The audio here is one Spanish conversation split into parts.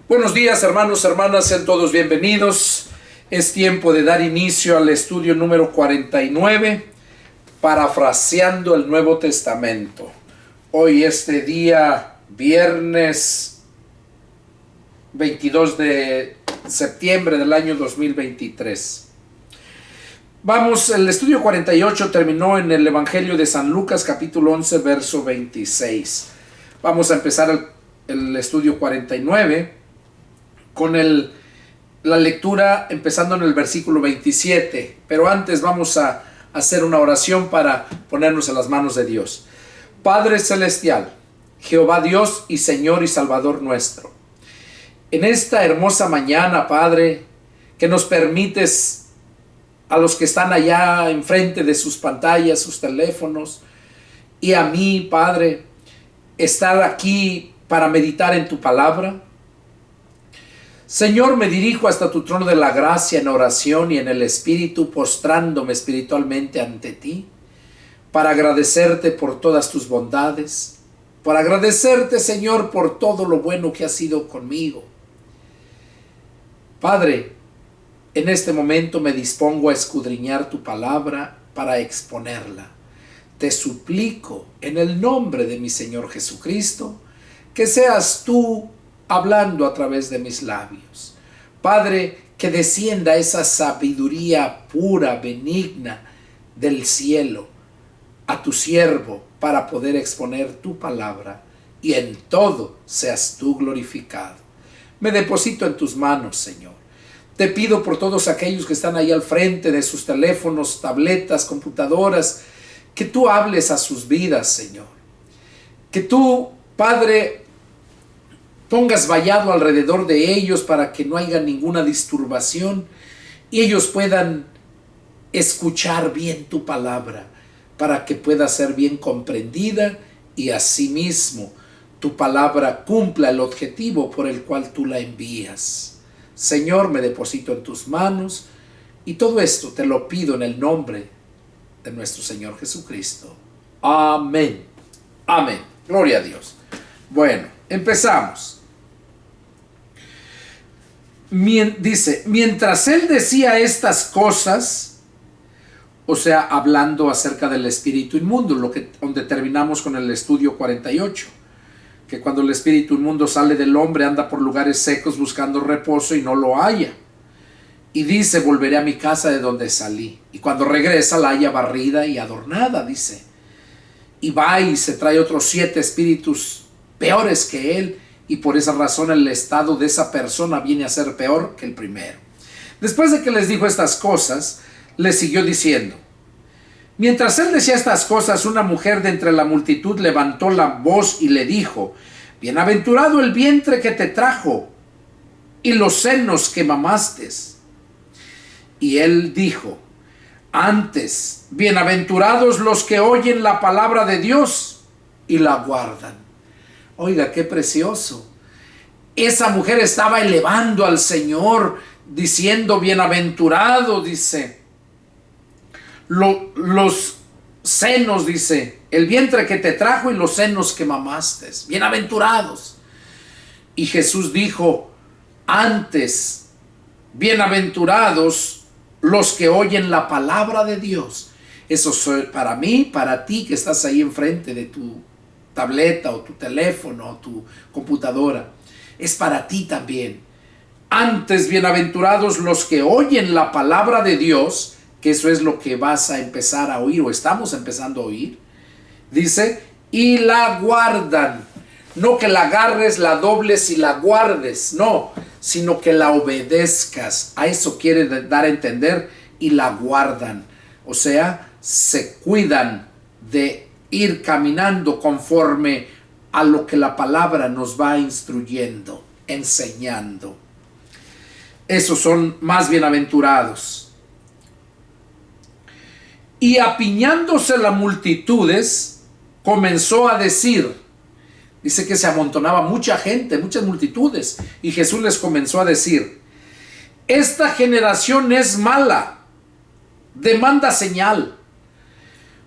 Buenos días, hermanos, hermanas, sean todos bienvenidos. Es tiempo de dar inicio al estudio número 49, parafraseando el Nuevo Testamento. Hoy, este día, viernes 22 de septiembre del año 2023. El estudio 48 terminó en el Evangelio de San Lucas, capítulo 11, verso 26. Vamos a empezar el estudio 49 con la lectura empezando en el versículo 27. Pero antes vamos a hacer una oración para ponernos en las manos de Dios. Padre Celestial, Jehová Dios y Señor y Salvador nuestro, en esta hermosa mañana, Padre, que nos permites a los que están allá enfrente de sus pantallas, sus teléfonos, y a mí, Padre, estar aquí para meditar en tu palabra. Señor, me dirijo hasta tu trono de la gracia en oración y en el Espíritu, postrándome espiritualmente ante ti, para agradecerte por todas tus bondades, para agradecerte, Señor, por todo lo bueno que has sido conmigo. Padre, en este momento me dispongo a escudriñar tu palabra para exponerla. Te suplico, en el nombre de mi Señor Jesucristo, que seas tú hablando a través de mis labios. Padre, que descienda esa sabiduría pura, benigna del cielo a tu siervo para poder exponer tu palabra y en todo seas tú glorificado. Me deposito en tus manos, Señor. Te pido por todos aquellos que están ahí al frente de sus teléfonos, tabletas, computadoras, que tú hables a sus vidas, Señor. Que tú, Padre, pongas vallado alrededor de ellos para que no haya ninguna disturbación y ellos puedan escuchar bien tu palabra para que pueda ser bien comprendida y asimismo tu palabra cumpla el objetivo por el cual tú la envías. Señor, me deposito en tus manos y todo esto te lo pido en el nombre de nuestro Señor Jesucristo. Amén. Amén. Gloria a Dios. Bueno, empezamos. Dice, mientras él decía estas cosas, o sea, hablando acerca del espíritu inmundo, donde terminamos con el estudio 48, que cuando el espíritu inmundo sale del hombre anda por lugares secos buscando reposo y no lo halla. Y dice, volveré a mi casa de donde salí. Y cuando regresa la halla barrida y adornada, dice. Y va y se trae otros 7 espíritus peores que él, y por esa razón el estado de esa persona viene a ser peor que el primero. Después de que les dijo estas cosas, les siguió diciendo. Mientras él decía estas cosas, una mujer de entre la multitud levantó la voz y le dijo, bienaventurado el vientre que te trajo y los senos que mamaste. Y él dijo, antes, bienaventurados los que oyen la palabra de Dios y la guardan. Oiga, qué precioso. Esa mujer estaba elevando al Señor, diciendo, bienaventurado, dice, los senos, dice, el vientre que te trajo y los senos que mamaste, bienaventurados. Y Jesús dijo, antes, bienaventurados los que oyen la palabra de Dios. Eso es para mí, para ti que estás ahí enfrente de tu tableta o tu teléfono o tu computadora. Es para ti también. Antes, bienaventurados los que oyen la palabra de Dios, que eso es lo que vas a empezar a oír o estamos empezando a oír. Dice, y la guardan. No que la agarres, la dobles y la guardes, no, sino que la obedezcas. A eso quiere dar a entender, y la guardan. O sea, se cuidan de ir caminando conforme a lo que la palabra nos va instruyendo, enseñando. Esos son más bienaventurados. Y apiñándose las multitudes, comenzó a decir, dice que se amontonaba mucha gente, muchas multitudes, y Jesús les comenzó a decir, esta generación es mala, demanda señal,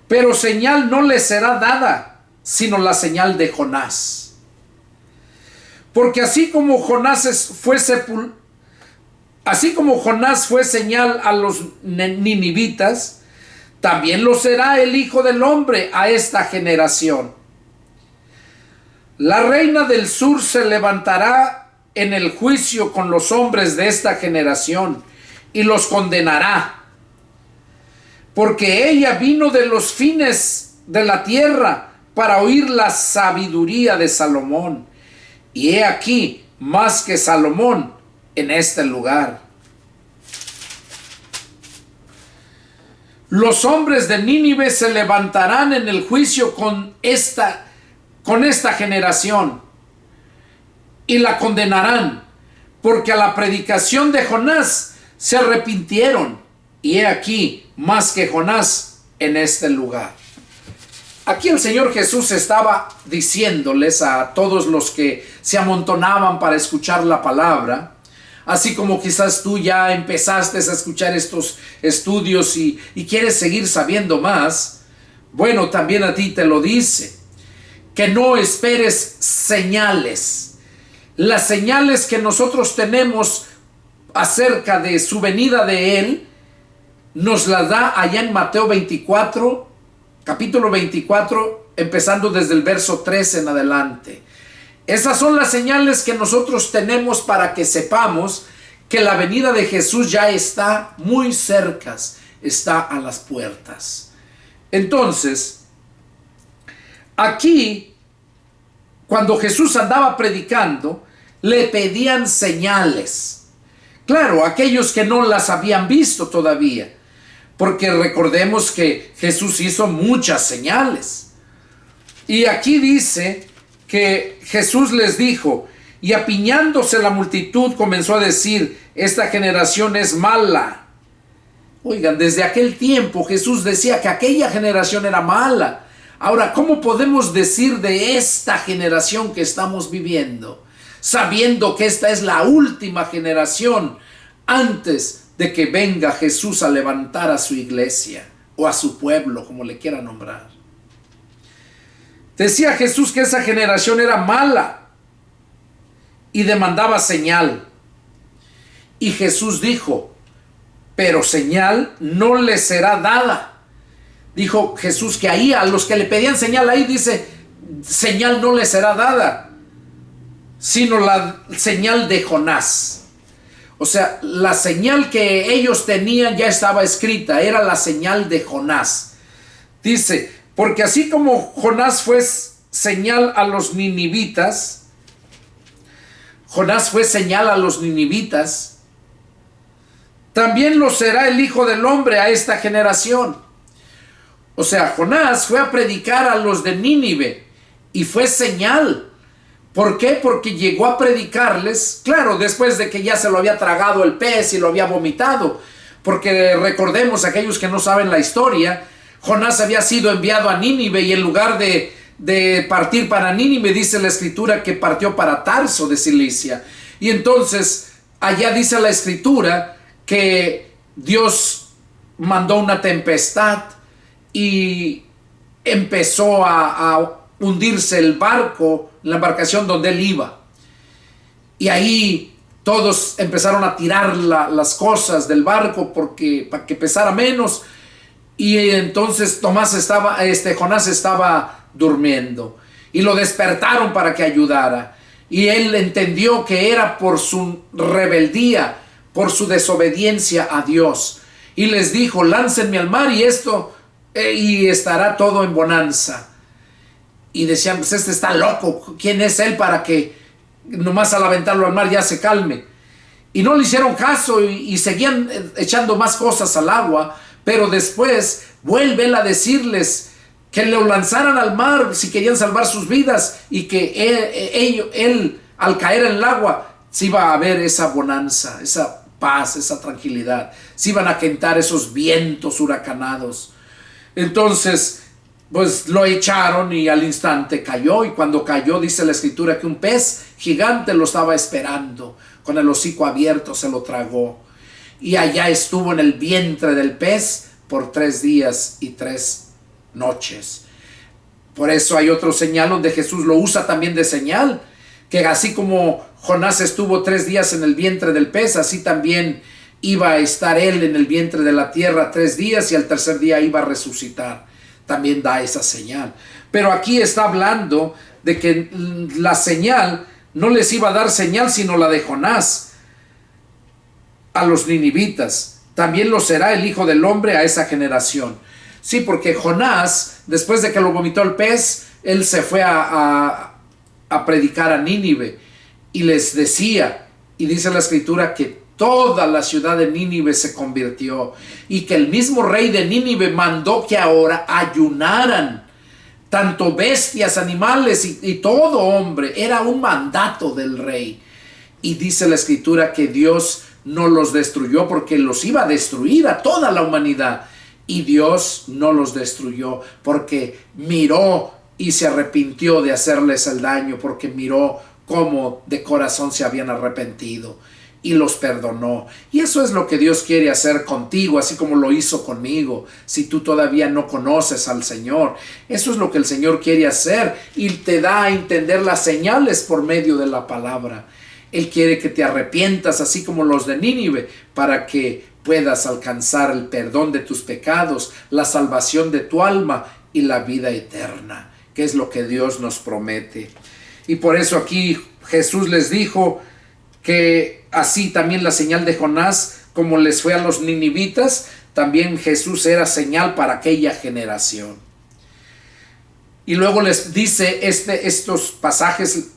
pero señal no le será dada, sino la señal de Jonás. Porque así como Jonás fue señal a los ninivitas, también lo será el Hijo del Hombre a esta generación. La reina del sur se levantará en el juicio con los hombres de esta generación y los condenará, porque ella vino de los fines de la tierra para oír la sabiduría de Salomón, y he aquí más que Salomón en este lugar. Los hombres de Nínive se levantarán en el juicio con esta generación y la condenarán, porque a la predicación de Jonás se arrepintieron, y he aquí más que Jonás en este lugar. Aquí el Señor Jesús estaba diciéndoles a todos los que se amontonaban para escuchar la palabra, así como quizás tú ya empezaste a escuchar estos estudios y quieres seguir sabiendo más, bueno, también a ti te lo dice, que no esperes señales. Las señales que nosotros tenemos acerca de su venida de Él, nos las da allá en Mateo 24, capítulo 24, empezando desde el verso 13 en adelante. Esas son las señales que nosotros tenemos para que sepamos que la venida de Jesús ya está muy cerca, está a las puertas. Entonces, aquí, cuando Jesús andaba predicando, le pedían señales. Claro, aquellos que no las habían visto todavía, porque recordemos que Jesús hizo muchas señales. Y aquí dice que Jesús les dijo, y apiñándose la multitud comenzó a decir, esta generación es mala. Oigan, desde aquel tiempo Jesús decía que aquella generación era mala. Ahora, ¿cómo podemos decir de esta generación que estamos viviendo, sabiendo que esta es la última generación antes de que venga Jesús a levantar a su iglesia o a su pueblo, como le quiera nombrar? Decía Jesús que esa generación era mala y demandaba señal. Y Jesús dijo, pero señal no les será dada. Dijo Jesús que ahí a los que le pedían señal, ahí dice, señal no les será dada, sino la señal de Jonás. O sea, la señal que ellos tenían ya estaba escrita, era la señal de Jonás. Dice, porque así como Jonás fue señal a los ninivitas, también lo será el Hijo del Hombre a esta generación. O sea, Jonás fue a predicar a los de Nínive y fue señal. ¿Por qué? Porque llegó a predicarles, claro, después de que ya se lo había tragado el pez y lo había vomitado. Porque recordemos, aquellos que no saben la historia, Jonás había sido enviado a Nínive y en lugar de partir para Nínive, dice la escritura que partió para Tarso de Cilicia. Y entonces, allá dice la escritura que Dios mandó una tempestad y empezó a hundirse el barco, la embarcación donde él iba. Y ahí todos empezaron a tirar las cosas del barco para que pesara menos. Y entonces Jonás estaba durmiendo. Y lo despertaron para que ayudara. Y él entendió que era por su rebeldía, por su desobediencia a Dios. Y les dijo, láncenme al mar y estará todo en bonanza. Y decían, pues este está loco, ¿quién es él para que nomás al aventarlo al mar ya se calme? Y no le hicieron caso y seguían echando más cosas al agua, pero después vuelve él a decirles que lo lanzaran al mar si querían salvar sus vidas y que él al caer en el agua se iba a ver esa bonanza, esa paz, esa tranquilidad, se iban a quentar esos vientos huracanados. Entonces, pues lo echaron y al instante cayó, y cuando cayó dice la escritura que un pez gigante lo estaba esperando, con el hocico abierto se lo tragó, y allá estuvo en el vientre del pez por 3 días y 3 noches. Por eso hay otro señal donde Jesús lo usa también de señal, que así como Jonás estuvo 3 días en el vientre del pez, así también iba a estar él en el vientre de la tierra 3 días y al tercer día iba a resucitar. También da esa señal. Pero aquí está hablando de que la señal no les iba a dar señal sino la de Jonás a los ninivitas. También lo será el Hijo del Hombre a esa generación. Sí, porque Jonás, después de que lo vomitó el pez, él se fue a predicar a Nínive y les decía, y dice la escritura que toda la ciudad de Nínive se convirtió y que el mismo rey de Nínive mandó que ahora ayunaran tanto bestias, animales y todo hombre. Era un mandato del rey. Y dice la escritura que Dios no los destruyó porque los iba a destruir a toda la humanidad. Y Dios no los destruyó porque miró y se arrepintió de hacerles el daño, porque miró cómo de corazón se habían arrepentido y los perdonó. Y eso es lo que Dios quiere hacer contigo, así como lo hizo conmigo. Si tú todavía no conoces al Señor, eso es lo que el Señor quiere hacer y te da a entender las señales por medio de la palabra. Él quiere que te arrepientas así como los de Nínive, para que puedas alcanzar el perdón de tus pecados, la salvación de tu alma y la vida eterna, que es lo que Dios nos promete. Y por eso aquí Jesús les dijo que así también la señal de Jonás, como les fue a los ninivitas, también Jesús era señal para aquella generación. Y luego les dice, estos pasajes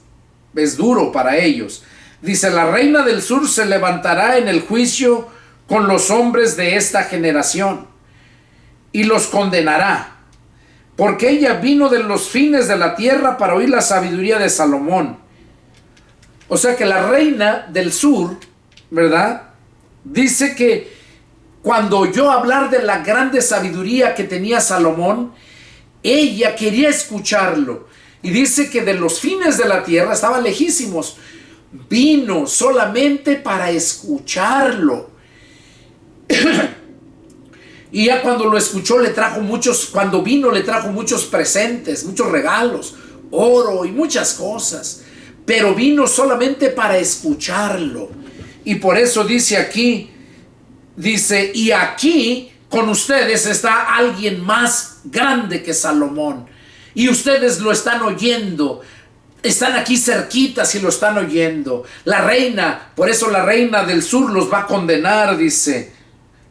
es duro para ellos. Dice, la reina del sur se levantará en el juicio con los hombres de esta generación y los condenará, porque ella vino de los fines de la tierra para oír la sabiduría de Salomón. O sea que la reina del sur, ¿verdad? Dice que cuando oyó hablar de la grande sabiduría que tenía Salomón, ella quería escucharlo. Y dice que de los fines de la tierra, estaban lejísimos, vino solamente para escucharlo. Y ya cuando lo escuchó cuando vino le trajo muchos presentes, muchos regalos, oro y muchas cosas. Pero vino solamente para escucharlo. Y por eso dice aquí, y aquí con ustedes está alguien más grande que Salomón. Y ustedes lo están oyendo. Están aquí cerquitas y lo están oyendo. La reina, por eso la reina del sur los va a condenar, dice.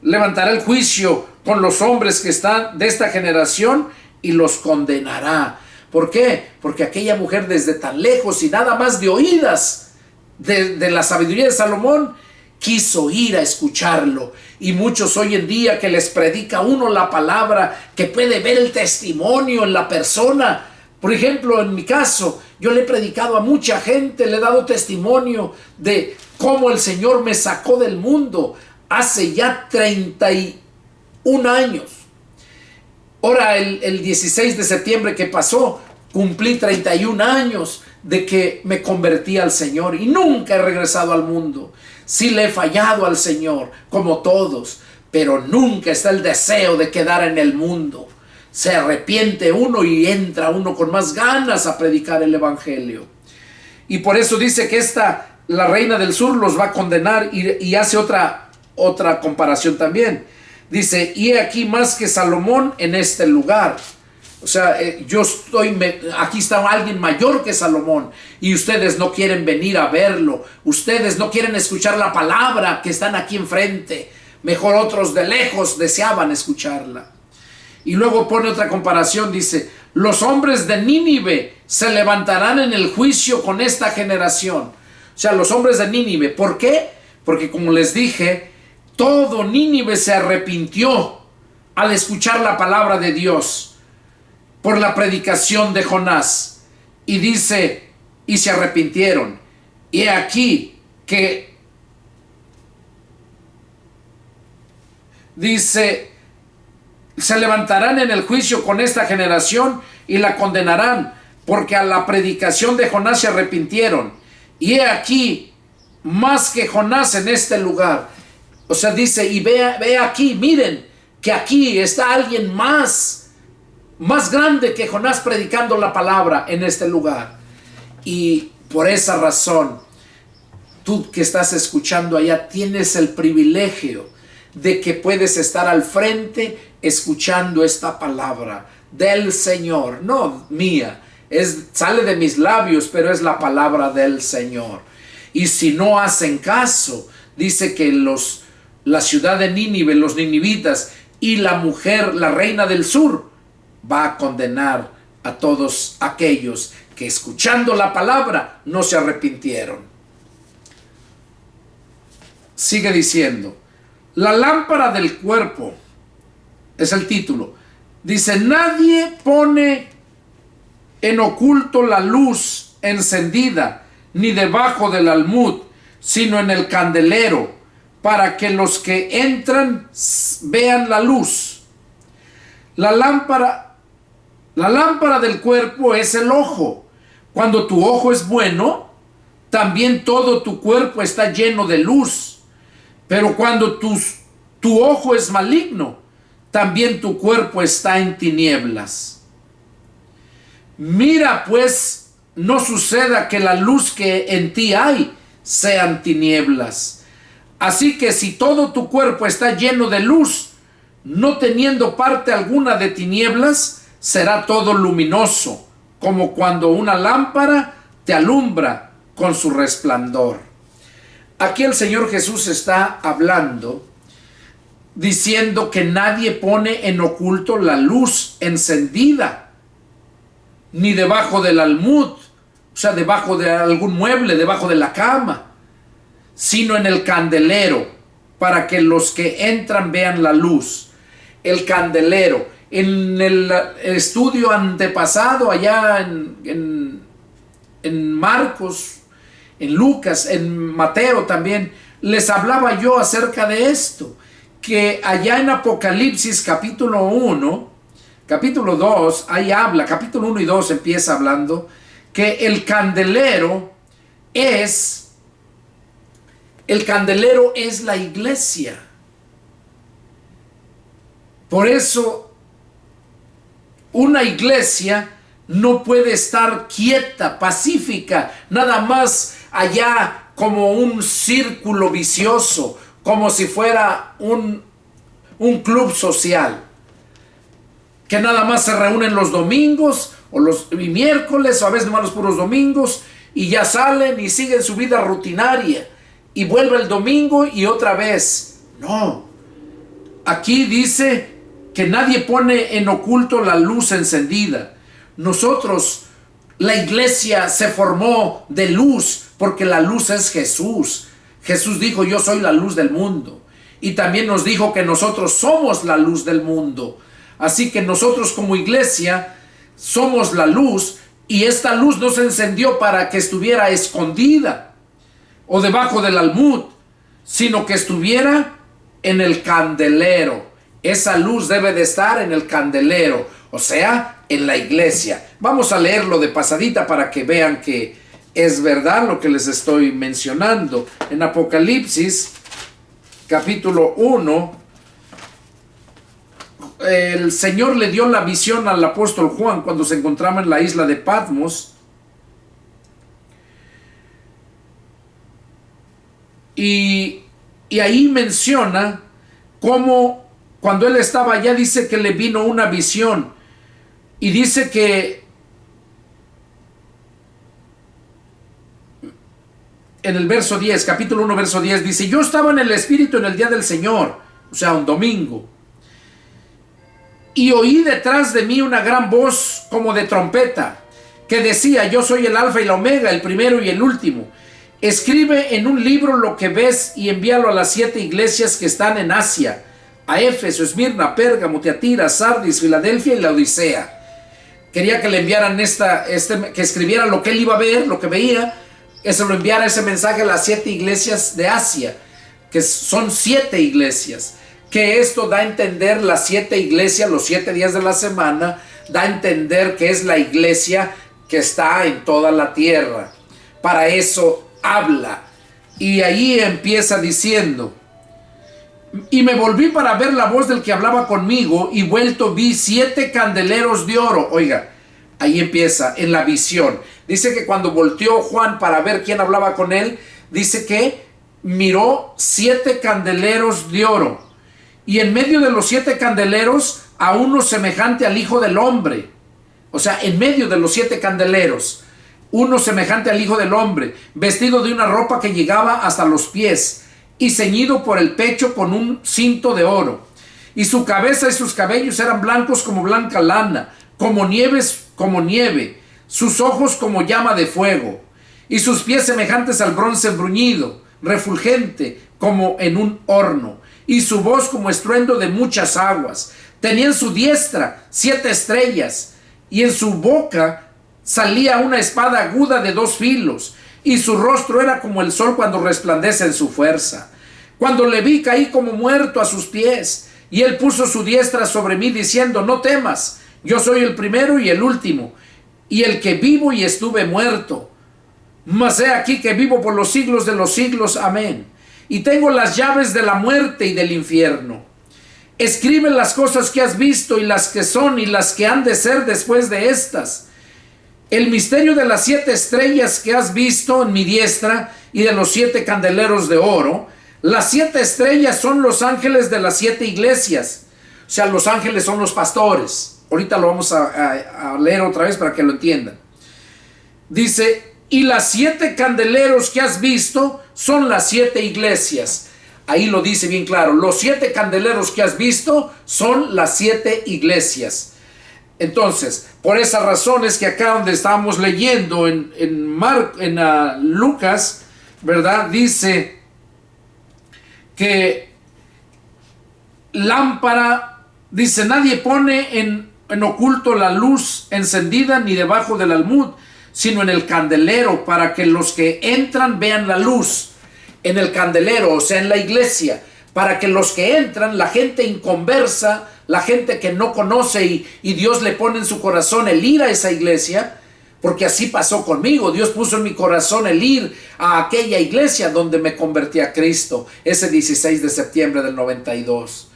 Levantará el juicio con los hombres que están de esta generación y los condenará. ¿Por qué? Porque aquella mujer desde tan lejos y nada más de oídas de la sabiduría de Salomón, quiso ir a escucharlo. Y muchos hoy en día que les predica uno la palabra, que puede ver el testimonio en la persona. Por ejemplo, en mi caso, yo le he predicado a mucha gente, le he dado testimonio de cómo el Señor me sacó del mundo hace ya 31 años. Ahora el 16 de septiembre que pasó, cumplí 31 años de que me convertí al Señor y nunca he regresado al mundo. Sí le he fallado al Señor, como todos, pero nunca está el deseo de quedar en el mundo. Se arrepiente uno y entra uno con más ganas a predicar el evangelio. Y por eso dice que la reina del sur los va a condenar y hace otra comparación también. Dice, y he aquí más que Salomón en este lugar. O sea, aquí está alguien mayor que Salomón y ustedes no quieren venir a verlo. Ustedes no quieren escuchar la palabra que están aquí enfrente. Mejor otros de lejos deseaban escucharla. Y luego pone otra comparación, dice, los hombres de Nínive se levantarán en el juicio con esta generación. O sea, los hombres de Nínive. ¿Por qué? Porque como les dije, todo Nínive se arrepintió al escuchar la palabra de Dios por la predicación de Jonás. Y dice, y se arrepintieron. Y he aquí que dice, se levantarán en el juicio con esta generación y la condenarán, porque a la predicación de Jonás se arrepintieron. Y he aquí más que Jonás en este lugar. O sea, dice, y ve aquí, miren, que aquí está alguien más grande que Jonás predicando la palabra en este lugar. Y Por esa razón, tú que estás escuchando allá, tienes el privilegio de que puedes estar al frente escuchando esta palabra del Señor, no mía, sale de mis labios, pero es la palabra del Señor. Y si no hacen caso, dice que la ciudad de Nínive, los ninivitas y la mujer, la reina del sur, va a condenar a todos aquellos que escuchando la palabra no se arrepintieron. Sigue diciendo, la lámpara del cuerpo, es el título. Dice, nadie pone en oculto la luz encendida, ni debajo del almud, sino en el candelero, para que los que entran vean la luz. La lámpara del cuerpo es el ojo. Cuando tu ojo es bueno, también todo tu cuerpo está lleno de luz. Pero cuando tu ojo es maligno, también tu cuerpo está en tinieblas. Mira, pues, no suceda que la luz que en ti hay sean tinieblas. Así que si todo tu cuerpo está lleno de luz, no teniendo parte alguna de tinieblas, será todo luminoso, como cuando una lámpara te alumbra con su resplandor. Aquí el Señor Jesús está hablando, diciendo que nadie pone en oculto la luz encendida, ni debajo del almud, o sea, debajo de algún mueble, debajo de la cama, sino en el candelero, para que los que entran vean la luz. El candelero. En el estudio antepasado, allá en Marcos, en Lucas, en Mateo también, les hablaba yo acerca de esto, que allá en Apocalipsis capítulo 1, capítulo 2, ahí habla, capítulo 1 y 2 empieza hablando, que el candelero es la iglesia. Por eso, una iglesia no puede estar quieta, pacífica, nada más allá como un círculo vicioso, como si fuera un club social, que nada más se reúnen los domingos y miércoles, o a veces nomás los puros domingos, y ya salen y siguen su vida rutinaria, y vuelve el domingo y otra vez. No, aquí dice que nadie pone en oculto la luz encendida. Nosotros, la iglesia se formó de luz, porque la luz es Jesús. Jesús dijo, yo soy la luz del mundo. Y también nos dijo que nosotros somos la luz del mundo. Así que nosotros como iglesia somos la luz, y esta luz no se encendió para que estuviera escondida o debajo del almud, sino que estuviera en el candelero. Esa luz debe de estar en el candelero, o sea, en la iglesia. Vamos a leerlo de pasadita para que vean que es verdad lo que les estoy mencionando. En Apocalipsis, capítulo 1, el Señor le dio la visión al apóstol Juan cuando se encontraba en la isla de Patmos. Y ahí menciona cómo cuando él estaba allá, dice que le vino una visión. Y dice que en el verso 10, capítulo 1, verso 10, dice, yo estaba en el Espíritu en el día del Señor, o sea, un domingo, y oí detrás de mí una gran voz como de trompeta, que decía, yo soy el Alfa y la Omega, el primero y el último. Escribe en un libro lo que ves y envíalo a las 7 iglesias que están en Asia, a Éfeso, Esmirna, Pérgamo, Tiatira, Sardis, Filadelfia y Laodicea. Quería que le enviaran que escribiera lo que él iba a ver, lo que veía, que se lo enviara ese mensaje a las 7 iglesias de Asia, que son 7 iglesias, que esto da a entender las 7 iglesias, los 7 días de la semana, da a entender que es la iglesia que está en toda la tierra. Para eso habla. Y ahí empieza diciendo, y me volví para ver la voz del que hablaba conmigo, y vuelto vi 7 candeleros de oro. Oiga, Ahí empieza, en la visión. Dice que cuando volteó Juan para ver quién hablaba con él, dice que miró 7 candeleros de oro. Y en medio de los 7 candeleros, a uno semejante al Hijo del Hombre. O sea, en medio de los 7 candeleros, uno semejante al Hijo del Hombre, vestido de una ropa que llegaba hasta los pies, y ceñido por el pecho con un cinto de oro. Y su cabeza y sus cabellos eran blancos como blanca lana, como nieve, sus ojos como llama de fuego, y sus pies semejantes al bronce bruñido, refulgente como en un horno, y su voz como estruendo de muchas aguas. Tenía en su diestra 7 estrellas, y en su boca salía una espada aguda de 2 filos, y su rostro era como el sol cuando resplandece en su fuerza. Cuando le vi, caí como muerto a sus pies, y él puso su diestra sobre mí, diciendo: no temas, yo soy el primero y el último, y el que vivo y estuve muerto. Mas he aquí que vivo por los siglos de los siglos. Amén. Y tengo las llaves de la muerte y del infierno. Escribe las cosas que has visto, y las que son, y las que han de ser después de estas. El misterio de las 7 estrellas que has visto en mi diestra, y de los 7 candeleros de oro. Las 7 estrellas son los ángeles de las 7 iglesias. O sea, los ángeles son los pastores. Ahorita lo vamos a leer otra vez para que lo entiendan. Dice: y las 7 candeleros que has visto son las 7 iglesias. Ahí lo dice bien claro. Los 7 candeleros que has visto son las 7 iglesias. Entonces, por esa razón es que acá donde estábamos leyendo en Lucas, ¿verdad? Dice que lámpara, dice: nadie pone en oculto la luz encendida ni debajo del almud, sino en el candelero, para que los que entran vean la luz. En el candelero, o sea, en la iglesia, para que los que entran, la gente inconversa, la gente que no conoce y Dios le pone en su corazón el ir a esa iglesia, porque así pasó conmigo. Dios puso en mi corazón el ir a aquella iglesia donde me convertí a Cristo, ese 16 de septiembre del 92.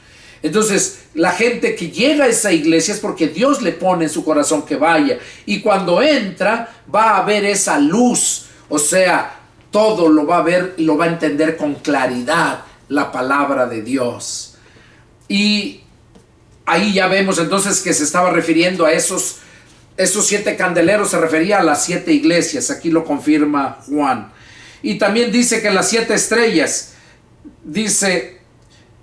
Entonces, la gente que llega a esa iglesia es porque Dios le pone en su corazón que vaya. Y cuando entra, va a ver esa luz. O sea, todo lo va a ver y lo va a entender con claridad, la palabra de Dios. Y ahí ya vemos entonces que se estaba refiriendo a esos 7 candeleros, se refería a las 7 iglesias. Aquí lo confirma Juan. Y también dice que las 7 estrellas, dice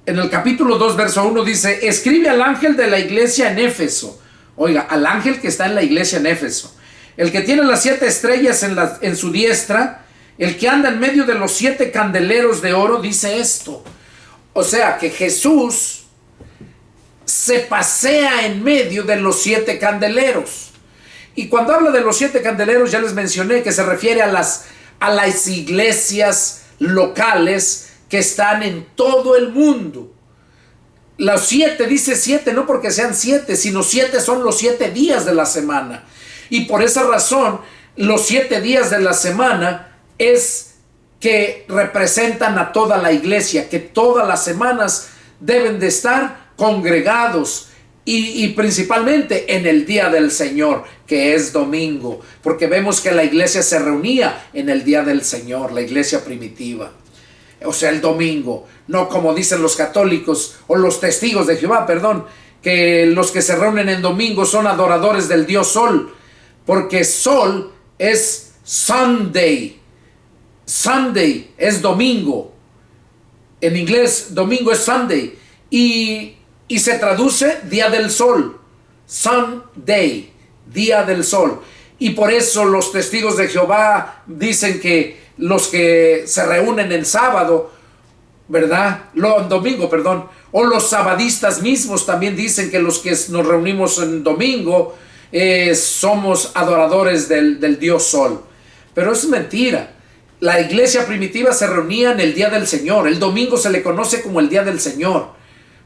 en el capítulo 2, verso 1, dice: escribe al ángel de la iglesia en Éfeso. Oiga, al ángel que está en la iglesia en Éfeso, el que tiene las 7 estrellas en su diestra, el que anda en medio de los 7 candeleros de oro, dice esto. O sea, que Jesús se pasea en medio de los 7 candeleros. Y cuando habla de los 7 candeleros, ya les mencioné que se refiere a las iglesias locales que están en todo el mundo. Los 7, dice 7, no porque sean 7, sino 7 son los 7 días de la semana. Y por esa razón, los 7 días de la semana es que representan a toda la iglesia, que todas las semanas deben de estar congregados y principalmente en el día del Señor, que es domingo, porque vemos que la iglesia se reunía en el día del Señor, la iglesia primitiva. O sea, el domingo, no como dicen los católicos o los testigos de Jehová, perdón, que los que se reúnen en domingo son adoradores del Dios Sol, porque Sol es Sunday. Sunday es domingo. En inglés, domingo es Sunday. Y se traduce día del sol. Sunday, día del sol. Y por eso los testigos de Jehová dicen que los que se reúnen en sábado, ¿verdad? En domingo, perdón. O los sabadistas mismos también dicen que los que nos reunimos en domingo somos adoradores del Dios Sol. Pero es mentira. La iglesia primitiva se reunía en el día del Señor. El domingo se le conoce como el día del Señor,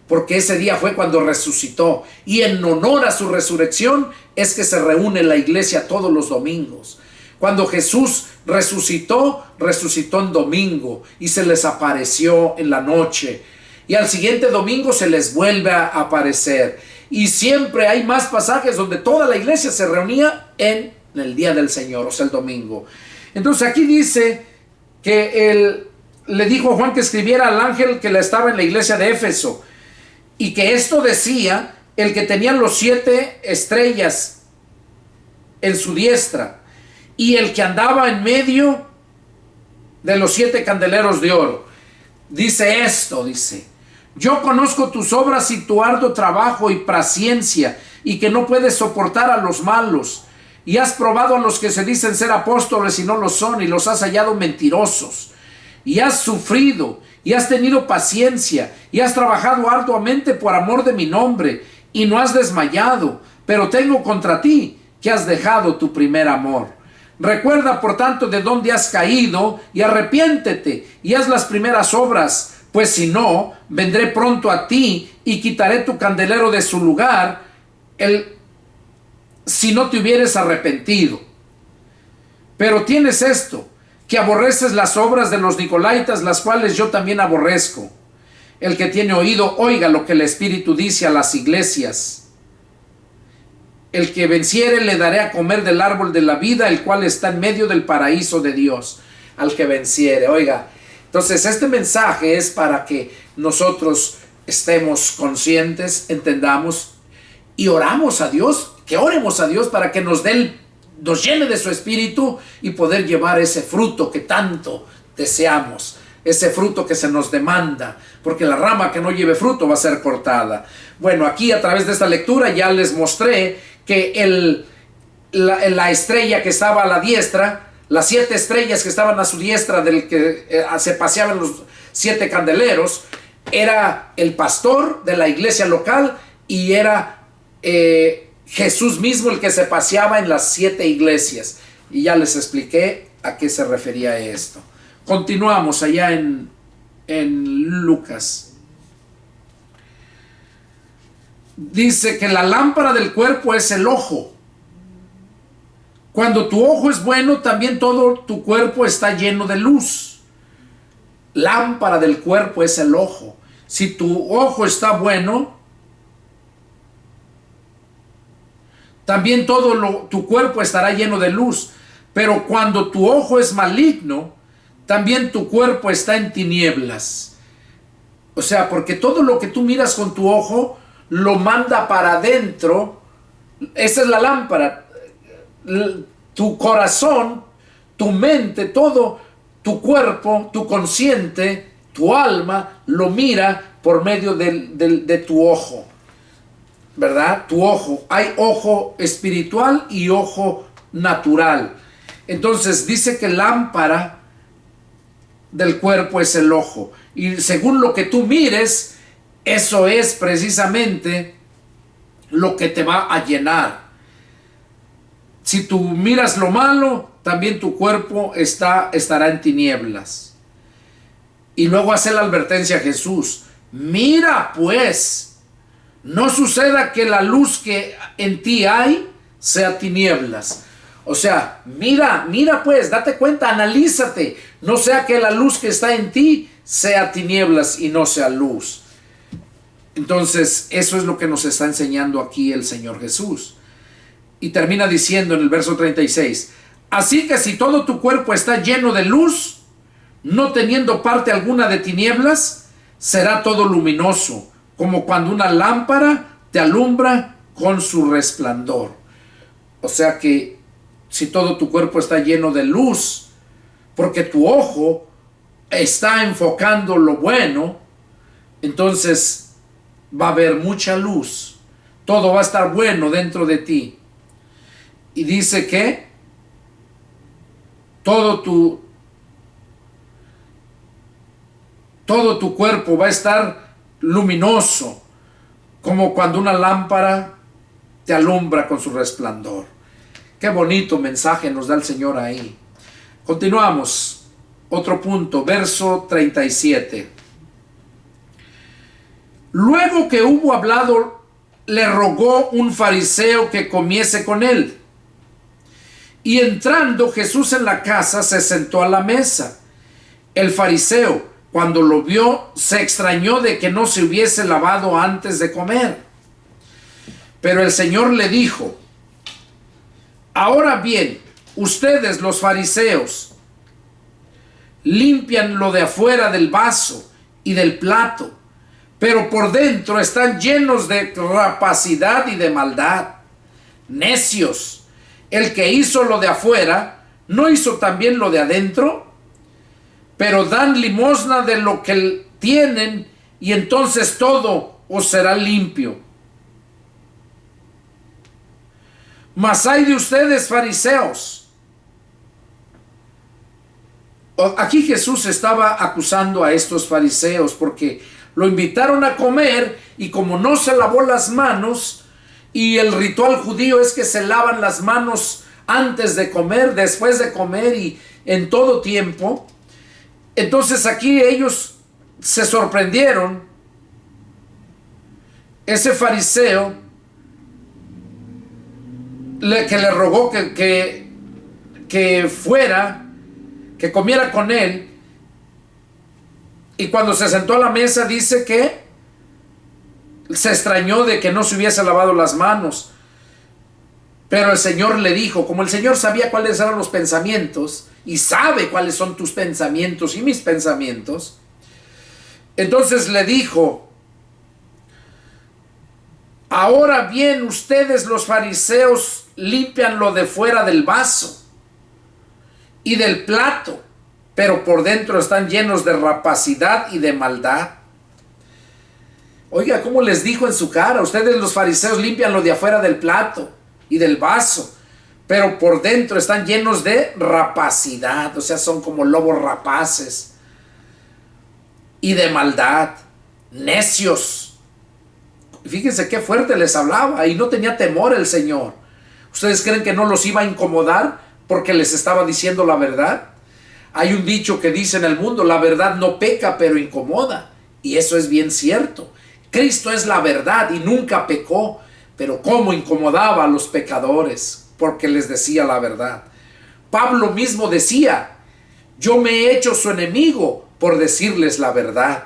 porque ese día fue cuando resucitó. Y en honor a su resurrección es que se reúne la iglesia todos los domingos. Cuando Jesús resucitó en domingo y se les apareció en la noche. Y al siguiente domingo se les vuelve a aparecer. Y siempre hay más pasajes donde toda la iglesia se reunía en el día del Señor, o sea, el domingo. Entonces aquí dice que él le dijo a Juan que escribiera al ángel que estaba en la iglesia de Éfeso, y que esto decía el que tenía los 7 estrellas en su diestra, y el que andaba en medio de los 7 candeleros de oro. Dice esto, dice: yo conozco tus obras y tu arduo trabajo y paciencia, y que no puedes soportar a los malos, y has probado a los que se dicen ser apóstoles y no lo son, y los has hallado mentirosos, y has sufrido, y has tenido paciencia, y has trabajado arduamente por amor de mi nombre, y no has desmayado. Pero tengo contra ti que has dejado tu primer amor. Recuerda, por tanto, de dónde has caído, y arrepiéntete, y haz las primeras obras, pues si no, vendré pronto a ti, y quitaré tu candelero de su lugar, si no te hubieres arrepentido. Pero tienes esto, que aborreces las obras de los nicolaítas, las cuales yo también aborrezco. El que tiene oído, oiga lo que el Espíritu dice a las iglesias. El que venciere le daré a comer del árbol de la vida, el cual está en medio del paraíso de Dios. Al que venciere, oiga. Entonces este mensaje es para que nosotros estemos conscientes, entendamos y oramos a Dios, que oremos a Dios para que nos llene de su Espíritu y poder llevar ese fruto que tanto deseamos, ese fruto que se nos demanda, porque la rama que no lleve fruto va a ser cortada. Bueno, aquí a través de esta lectura ya les mostré que la estrella que estaba a la diestra, las 7 estrellas que estaban a su diestra del que se paseaban los 7 candeleros, era el pastor de la iglesia local, y era Jesús mismo el que se paseaba en las 7 iglesias. Y ya les expliqué a qué se refería esto. Continuamos allá en Lucas. Dice que la lámpara del cuerpo es el ojo. Cuando tu ojo es bueno, también todo tu cuerpo está lleno de luz. Lámpara del cuerpo es el ojo. Si tu ojo está bueno, también tu cuerpo estará lleno de luz. Pero cuando tu ojo es maligno, también tu cuerpo está en tinieblas. O sea, porque todo lo que tú miras con tu ojo lo manda para adentro. Esa es la lámpara. Tu corazón, tu mente, todo tu cuerpo, tu consciente, tu alma, lo mira por medio de tu ojo. ¿Verdad? Tu ojo. Hay ojo espiritual y ojo natural. Entonces dice que lámpara del cuerpo es el ojo. Y según lo que tú mires, eso es precisamente lo que te va a llenar. Si tú miras lo malo, también tu cuerpo estará en tinieblas. Y luego hace la advertencia a Jesús: mira pues, no suceda que la luz que en ti hay sea tinieblas. O sea, mira pues, date cuenta, analízate. No sea que la luz que está en ti sea tinieblas y no sea luz. Entonces, eso es lo que nos está enseñando aquí el Señor Jesús. Y termina diciendo en el verso 36: así que si todo tu cuerpo está lleno de luz, no teniendo parte alguna de tinieblas, será todo luminoso, como cuando una lámpara te alumbra con su resplandor. O sea que si todo tu cuerpo está lleno de luz, porque tu ojo está enfocando lo bueno, entonces va a haber mucha luz. Todo va a estar bueno dentro de ti. Y dice que todo tu cuerpo va a estar luminoso, como cuando una lámpara te alumbra con su resplandor. Qué bonito mensaje nos da el Señor ahí. Continuamos. Otro punto, verso 37. Luego que hubo hablado, le rogó un fariseo que comiese con él. Y entrando Jesús en la casa, se sentó a la mesa. El fariseo, cuando lo vio, se extrañó de que no se hubiese lavado antes de comer. Pero el Señor le dijo: Ahora bien, ustedes los fariseos limpian lo de afuera del vaso y del plato, pero por dentro están llenos de rapacidad y de maldad. Necios, el que hizo lo de afuera, ¿no hizo también lo de adentro? Pero dan limosna de lo que tienen, y entonces todo os será limpio. Mas hay de ustedes, fariseos. Aquí Jesús estaba acusando a estos fariseos porque lo invitaron a comer, y como no se lavó las manos, y el ritual judío es que se lavan las manos antes de comer, después de comer y en todo tiempo. Entonces aquí ellos se sorprendieron. Ese fariseo que le rogó que fuera, que comiera con él, y cuando se sentó a la mesa dice que se extrañó de que no se hubiese lavado las manos. Pero el Señor le dijo, como el Señor sabía cuáles eran los pensamientos, y sabe cuáles son tus pensamientos y mis pensamientos, entonces le dijo: ahora bien, ustedes los fariseos limpian lo de fuera del vaso y del plato, pero por dentro están llenos de rapacidad y de maldad. Oiga, ¿cómo les dijo en su cara? Ustedes los fariseos limpian lo de afuera del plato y del vaso, pero por dentro están llenos de rapacidad, o sea, son como lobos rapaces, y de maldad. Necios. Fíjense qué fuerte les hablaba, y no tenía temor el Señor. ¿Ustedes creen que no los iba a incomodar porque les estaba diciendo la verdad? Hay un dicho que dice en el mundo: la verdad no peca, pero incomoda. Y eso es bien cierto. Cristo es la verdad y nunca pecó, pero cómo incomodaba a los pecadores porque les decía la verdad. Pablo mismo decía: yo me he hecho su enemigo por decirles la verdad.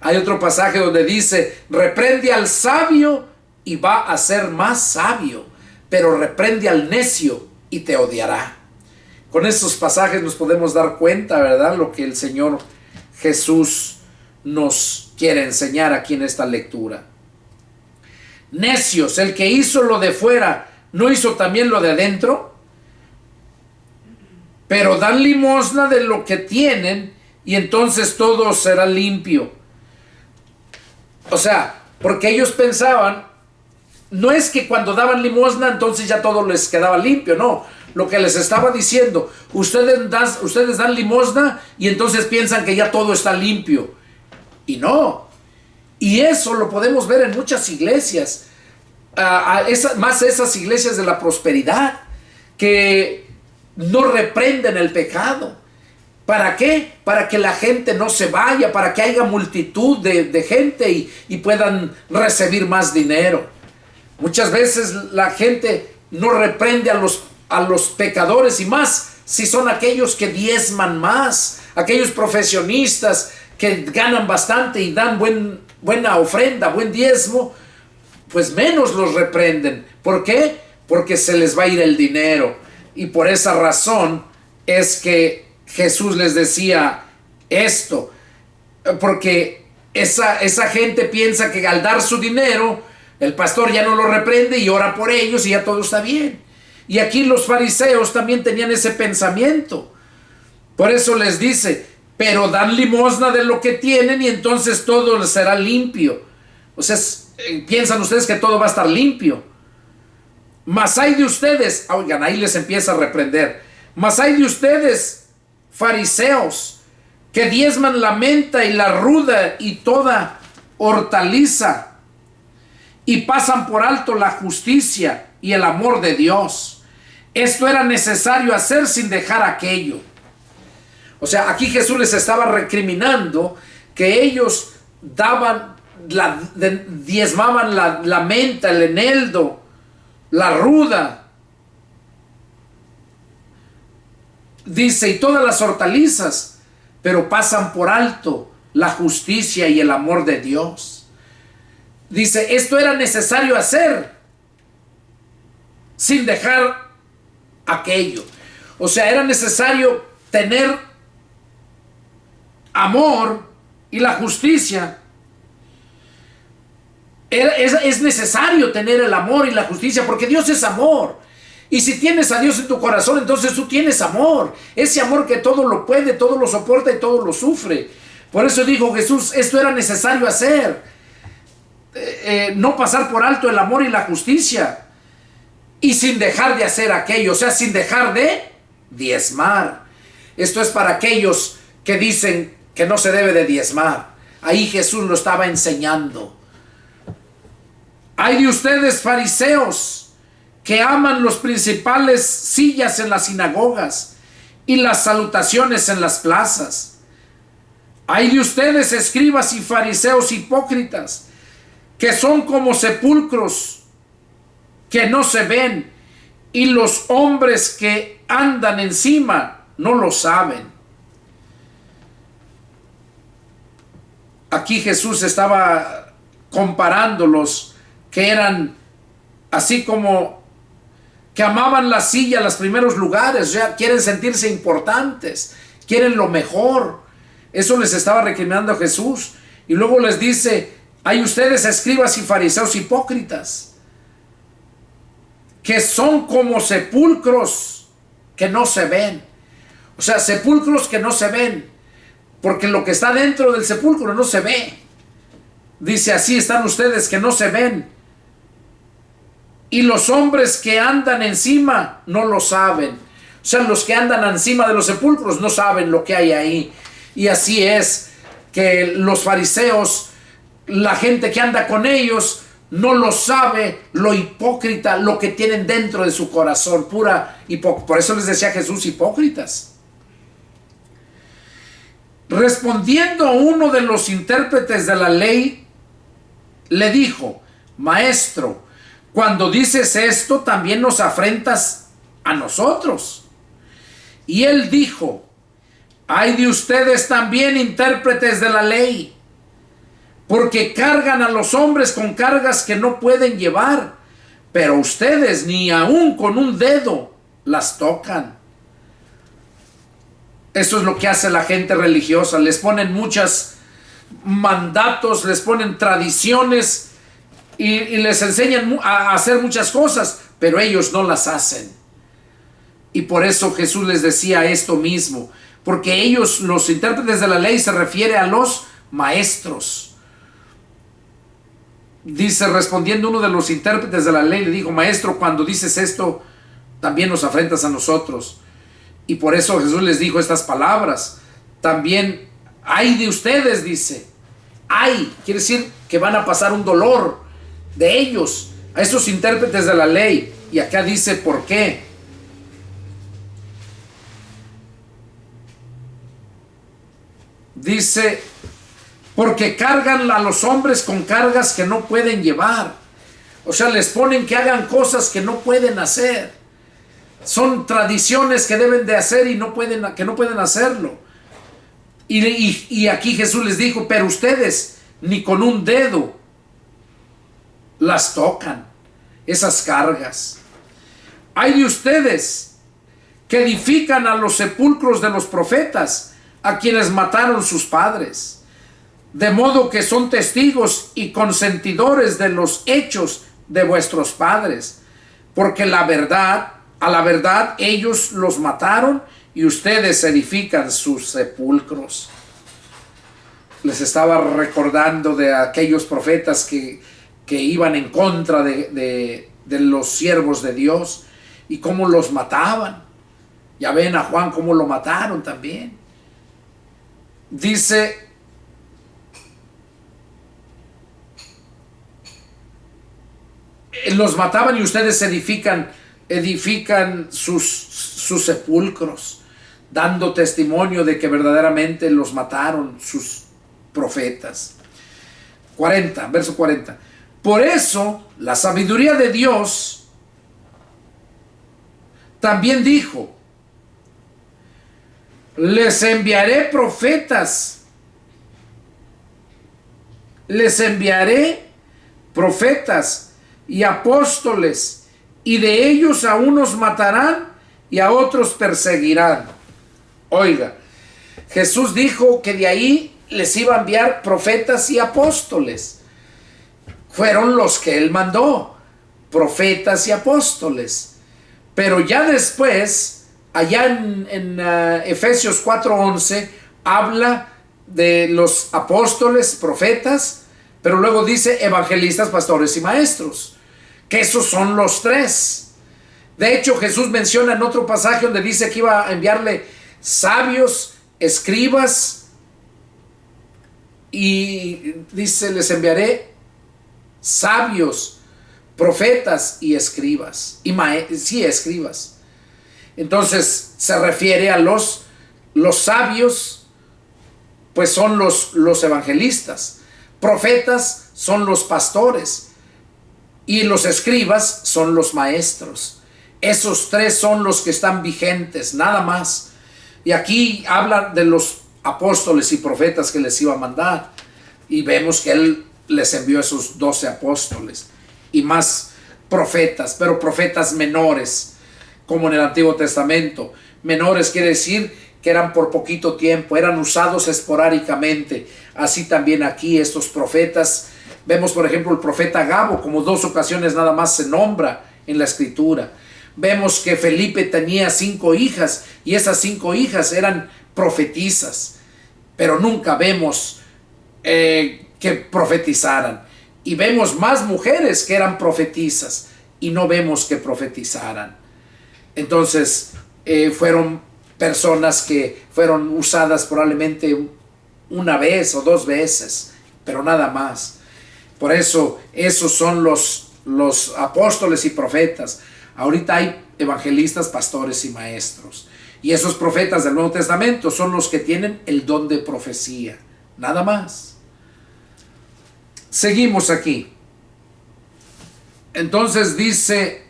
Hay otro pasaje donde dice: reprende al sabio y va a ser más sabio, pero reprende al necio y te odiará. Con estos pasajes nos podemos dar cuenta, ¿verdad?, lo que el Señor Jesús nos quiere enseñar aquí en esta lectura. Necios, el que hizo lo de fuera, ¿no hizo también lo de adentro? Pero dan limosna de lo que tienen, y entonces todo será limpio. O sea, porque ellos pensaban, no es que cuando daban limosna entonces ya todo les quedaba limpio, no. Lo que les estaba diciendo: ustedes dan limosna y entonces piensan que ya todo está limpio. Y no. Y eso lo podemos ver en muchas iglesias, más esas iglesias de la prosperidad, que no reprenden el pecado. ¿Para qué? Para que la gente no se vaya, para que haya multitud de gente y puedan recibir más dinero. Muchas veces la gente no reprende a los pecadores, y más si son aquellos que diezman más, aquellos profesionistas que ganan bastante y dan buena ofrenda, buen diezmo, pues menos los reprenden. ¿Por qué? Porque se les va a ir el dinero. Y por esa razón es que Jesús les decía esto, porque esa gente piensa que al dar su dinero, el pastor ya no lo reprende y ora por ellos y ya todo está bien. Y aquí los fariseos también tenían ese pensamiento. Por eso les dice: pero dan limosna de lo que tienen, y entonces todo será limpio. O sea, piensan ustedes que todo va a estar limpio. Mas hay de ustedes, oigan, ahí les empieza a reprender: mas hay de ustedes, fariseos, que diezman la menta y la ruda y toda hortaliza, y pasan por alto la justicia y el amor de Dios. Esto era necesario hacer sin dejar aquello. O sea, aquí Jesús les estaba recriminando que ellos diezmaban la menta, el eneldo, la ruda. Dice: y todas las hortalizas, pero pasan por alto la justicia y el amor de Dios. Dice: esto era necesario hacer sin dejar aquello. O sea, era necesario tener amor y la justicia. Es necesario tener el amor y la justicia porque Dios es amor. Y si tienes a Dios en tu corazón, entonces tú tienes amor. Ese amor que todo lo puede, todo lo soporta y todo lo sufre. Por eso dijo Jesús, esto era necesario hacer. No pasar por alto el amor y la justicia. Y sin dejar de hacer aquello, o sea, sin dejar de diezmar. Esto es para aquellos que dicen que no se debe de diezmar. Ahí Jesús lo estaba enseñando. Hay de ustedes, fariseos, que aman los principales sillas en las sinagogas y las salutaciones en las plazas. Hay de ustedes, escribas y fariseos hipócritas, que son como sepulcros que no se ven, y los hombres que andan encima no lo saben. Aquí Jesús estaba comparándolos, que eran así como que amaban la silla, los primeros lugares, o sea, quieren sentirse importantes, quieren lo mejor. Eso les estaba recriminando a Jesús. Y luego les dice, hay ustedes, escribas y fariseos hipócritas, que son como sepulcros que no se ven. O sea, sepulcros que no se ven, porque lo que está dentro del sepulcro no se ve. Dice, así están ustedes que no se ven. Y los hombres que andan encima no lo saben. O sea, los que andan encima de los sepulcros no saben lo que hay ahí. Y así es que los fariseos, la gente que anda con ellos, no lo sabe, lo hipócrita, lo que tienen dentro de su corazón, pura hipócrita. Por eso les decía Jesús, hipócritas. Respondiendo a uno de los intérpretes de la ley, le dijo, Maestro, cuando dices esto, también nos afrentas a nosotros. Y él dijo, hay de ustedes también, intérpretes de la ley, porque cargan a los hombres con cargas que no pueden llevar, pero ustedes ni aún con un dedo las tocan. Eso es lo que hace la gente religiosa. Les ponen muchos mandatos, les ponen tradiciones y les enseñan a hacer muchas cosas, pero ellos no las hacen. Y por eso Jesús les decía esto mismo, porque ellos, los intérpretes de la ley, se refiere a los maestros. Dice, respondiendo uno de los intérpretes de la ley, le dijo, Maestro, cuando dices esto, también nos afrentas a nosotros. Y por eso Jesús les dijo estas palabras. También, ay de ustedes, dice. Ay, quiere decir que van a pasar un dolor de ellos, a esos intérpretes de la ley. Y acá dice, ¿por qué? Dice, porque cargan a los hombres con cargas que no pueden llevar. O sea, les ponen que hagan cosas que no pueden hacer. Son tradiciones que deben de hacer y que no pueden hacerlo. Y aquí Jesús les dijo, pero ustedes ni con un dedo las tocan, esas cargas. Hay de ustedes que edifican a los sepulcros de los profetas, a quienes mataron sus padres, de modo que son testigos y consentidores de los hechos de vuestros padres, porque a la verdad ellos los mataron y ustedes edifican sus sepulcros. Les estaba recordando de aquellos profetas que iban en contra de los siervos de Dios y cómo los mataban. Ya ven a Juan cómo lo mataron también. Dice, los mataban y ustedes edifican sus sepulcros, dando testimonio de que verdaderamente los mataron sus profetas. 40, verso 40. Por eso, la sabiduría de Dios también dijo, les enviaré profetas y apóstoles, y de ellos a unos matarán y a otros perseguirán. Oiga, Jesús dijo que de ahí les iba a enviar profetas y apóstoles. Fueron los que él mandó, profetas y apóstoles. Pero ya después, allá en Efesios 4:11, habla de los apóstoles, profetas, pero luego dice evangelistas, pastores y maestros, que esos son los tres. De hecho, Jesús menciona en otro pasaje donde dice que iba a enviarle sabios, escribas, y dice, les enviaré sabios, profetas y escribas. Sí, escribas. Entonces se refiere a los sabios, pues son los evangelistas. Profetas son los pastores. Y los escribas son los maestros. Esos tres son los que están vigentes, nada más. Y aquí habla de los apóstoles y profetas que les iba a mandar. Y vemos que él les envió esos 12 apóstoles y más profetas, pero profetas menores, como en el Antiguo Testamento. Menores quiere decir que eran por poquito tiempo, eran usados esporádicamente. Así también aquí estos profetas, vemos por ejemplo el profeta Agabo, como 2 ocasiones nada más se nombra en la Escritura. Vemos que Felipe tenía 5 hijas y esas 5 hijas eran profetisas, pero nunca vemos que profetizaran. Y vemos más mujeres que eran profetisas y no vemos que profetizaran. Entonces fueron personas que fueron usadas probablemente una vez o 2 veces, pero nada más. Por eso esos son los apóstoles y profetas. Ahorita hay evangelistas, pastores y maestros. Y esos profetas del Nuevo Testamento son los que tienen el don de profecía. Nada más. Seguimos aquí. Entonces dice,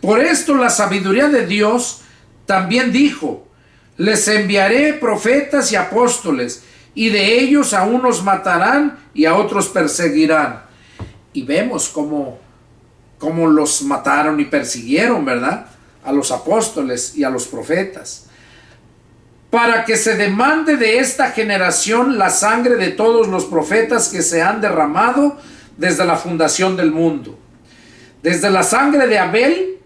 por esto la sabiduría de Dios también dijo, les enviaré profetas y apóstoles, y de ellos a unos matarán y a otros perseguirán. Y vemos cómo los mataron y persiguieron, ¿verdad? A los apóstoles y a los profetas. Para que se demande de esta generación la sangre de todos los profetas que se han derramado desde la fundación del mundo. Desde la sangre de Abel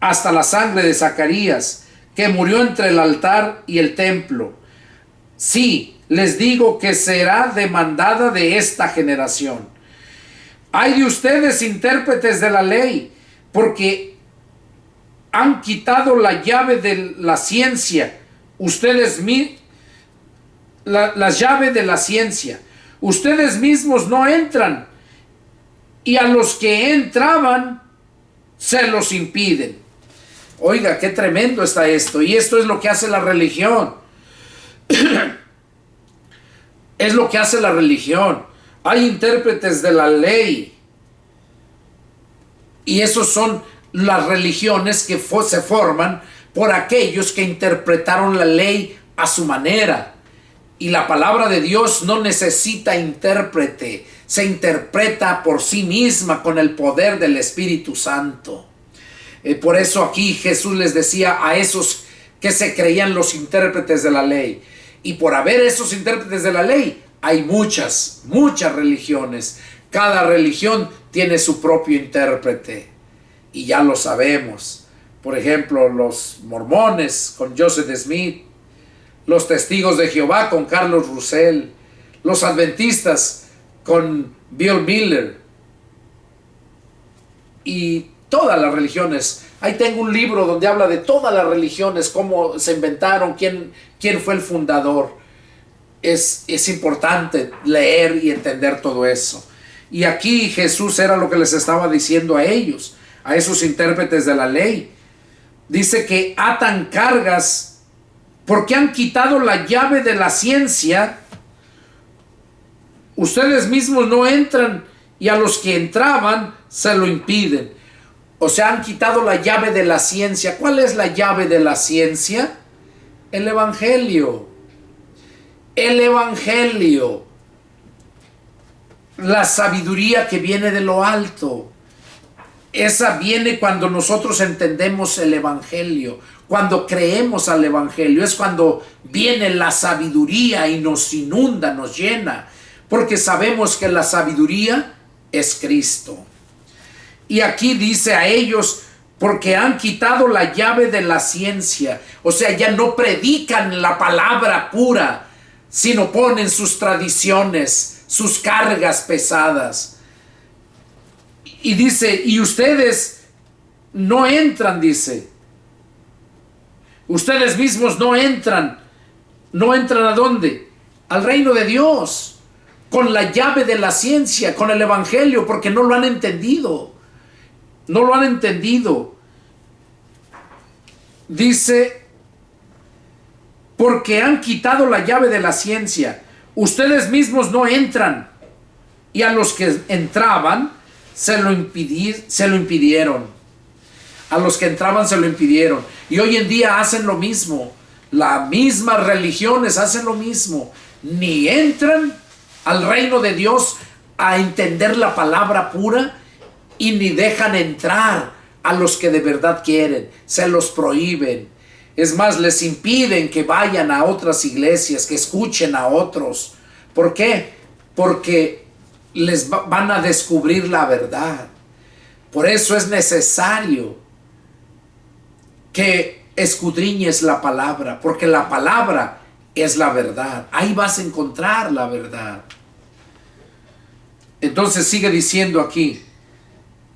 hasta la sangre de Zacarías, que murió entre el altar y el templo. Sí, les digo que será demandada de esta generación. Ay de ustedes, intérpretes de la ley, porque han quitado la llave de la ciencia. Las llaves de la ciencia. Ustedes mismos no entran, y a los que entraban se los impiden. Oiga, qué tremendo está esto. Y esto es lo que hace la religión. Es lo que hace la religión. Hay intérpretes de la ley. Y esos son las religiones que se forman por aquellos que interpretaron la ley a su manera. Y la palabra de Dios no necesita intérprete. Se interpreta por sí misma con el poder del Espíritu Santo. Por eso aquí Jesús les decía a esos que se creían los intérpretes de la ley. Y por haber esos intérpretes de la ley, hay muchas religiones. Cada religión tiene su propio intérprete. Y ya lo sabemos. Por ejemplo, los mormones con Joseph Smith, los testigos de Jehová con Carlos Russell, los adventistas con Bill Miller y todas las religiones. Ahí tengo un libro donde habla de todas las religiones, cómo se inventaron, quién fue el fundador. Es importante leer y entender todo eso. Y aquí Jesús era lo que les estaba diciendo a ellos, a esos intérpretes de la ley. Dice que atan cargas porque han quitado la llave de la ciencia. Ustedes mismos no entran y a los que entraban se lo impiden. O sea, han quitado la llave de la ciencia. ¿Cuál es la llave de la ciencia? El Evangelio. El Evangelio. la sabiduría que viene de lo alto. Esa viene cuando nosotros entendemos el Evangelio, cuando creemos al Evangelio. Es cuando viene la sabiduría y nos inunda, nos llena, porque sabemos que la sabiduría es Cristo. Y aquí dice a ellos, porque han quitado la llave de la ciencia. O sea, ya no predican la palabra pura, sino ponen sus tradiciones, sus cargas pesadas. Y dice, y ustedes no entran, dice. Ustedes mismos no entran. ¿No entran a dónde? Al reino de Dios. Con la llave de la ciencia, con el Evangelio, porque no lo han entendido. No lo han entendido. Dice, porque han quitado la llave de la ciencia. Ustedes mismos no entran. Y a los que entraban, se lo impidieron. A los que entraban se lo impidieron. Y hoy en día hacen lo mismo. Las mismas religiones hacen lo mismo. Ni entran al reino de Dios a entender la palabra pura, y ni dejan entrar a los que de verdad quieren. Se los prohíben. Es más, les impiden que vayan a otras iglesias, que escuchen a otros. ¿Por qué? Porque les van a descubrir la verdad. Por eso es necesario que escudriñes la palabra, porque la palabra es la verdad. Ahí vas a encontrar la verdad. Entonces sigue diciendo aquí,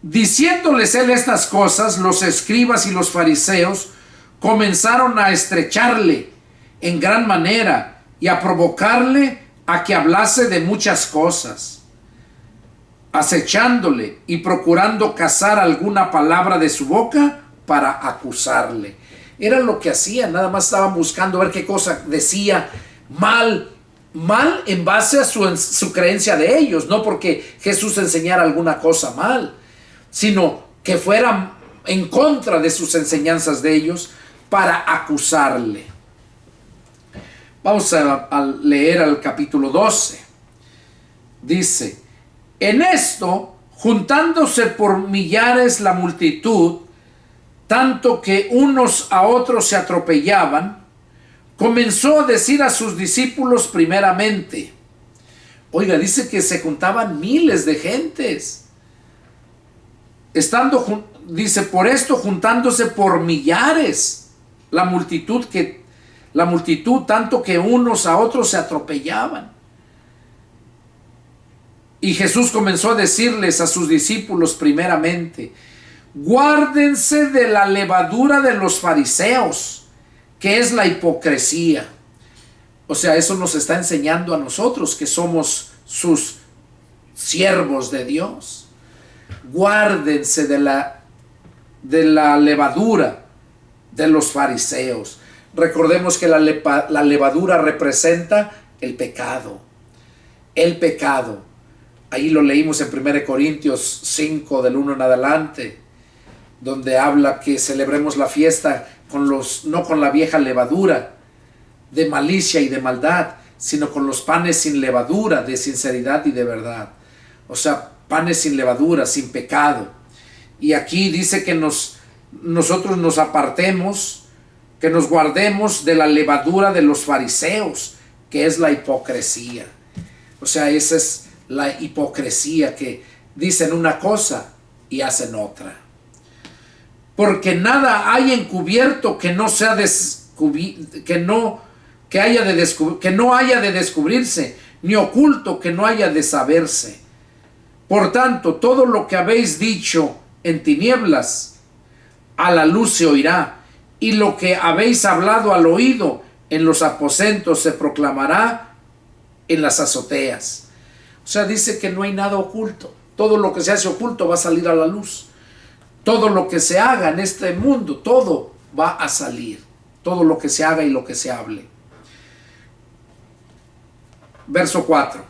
diciéndoles él estas cosas, los escribas y los fariseos comenzaron a estrecharle en gran manera y a provocarle a que hablase de muchas cosas, acechándole y procurando cazar alguna palabra de su boca para acusarle. Era lo que hacían, nada más estaban buscando ver qué cosa decía mal en base a su creencia de ellos, no porque Jesús enseñara alguna cosa mal, sino que fueran en contra de sus enseñanzas de ellos para acusarle. Vamos a leer al capítulo 12. Dice, en esto, juntándose por millares la multitud, tanto que unos a otros se atropellaban, comenzó a decir a sus discípulos primeramente. Oiga, dice que se juntaban miles de gentes. Dice, por esto juntándose por millares la multitud, tanto que unos a otros se atropellaban. Y Jesús comenzó a decirles a sus discípulos primeramente, guárdense de la levadura de los fariseos, que es la hipocresía. O sea, eso nos está enseñando a nosotros que somos sus siervos de Dios. Guárdense de la levadura de los fariseos. Recordemos que la levadura representa el pecado. El pecado. Ahí lo leímos en 1 Corintios 5, del 1 en adelante, donde habla que celebremos la fiesta no con la vieja levadura de malicia y de maldad, sino con los panes sin levadura, de sinceridad y de verdad. O sea, panes sin levadura, sin pecado. Y aquí dice que nosotros nos apartemos, que nos guardemos de la levadura de los fariseos, que es la hipocresía. O sea, esa es la hipocresía, que dicen una cosa y hacen otra. Porque nada hay encubierto que no sea que no haya de descubrirse, ni oculto que no haya de saberse. Por tanto, todo lo que habéis dicho en tinieblas, a la luz se oirá, y lo que habéis hablado al oído en los aposentos se proclamará en las azoteas. O sea, dice que no hay nada oculto. Todo lo que se hace oculto va a salir a la luz. Todo lo que se haga en este mundo, todo va a salir. Todo lo que se haga y lo que se hable. Verso 4.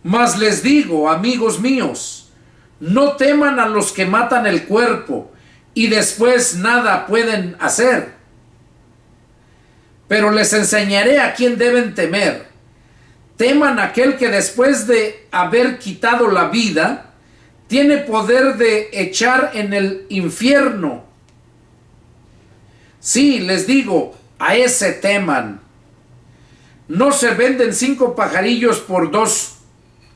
Mas les digo, amigos míos, no teman a los que matan el cuerpo y después nada pueden hacer. Pero les enseñaré a quién deben temer. teman a aquel que después de haber quitado la vida, tiene poder de echar en el infierno. Sí, les digo, a ese teman. ¿No se venden 5 pajarillos por 2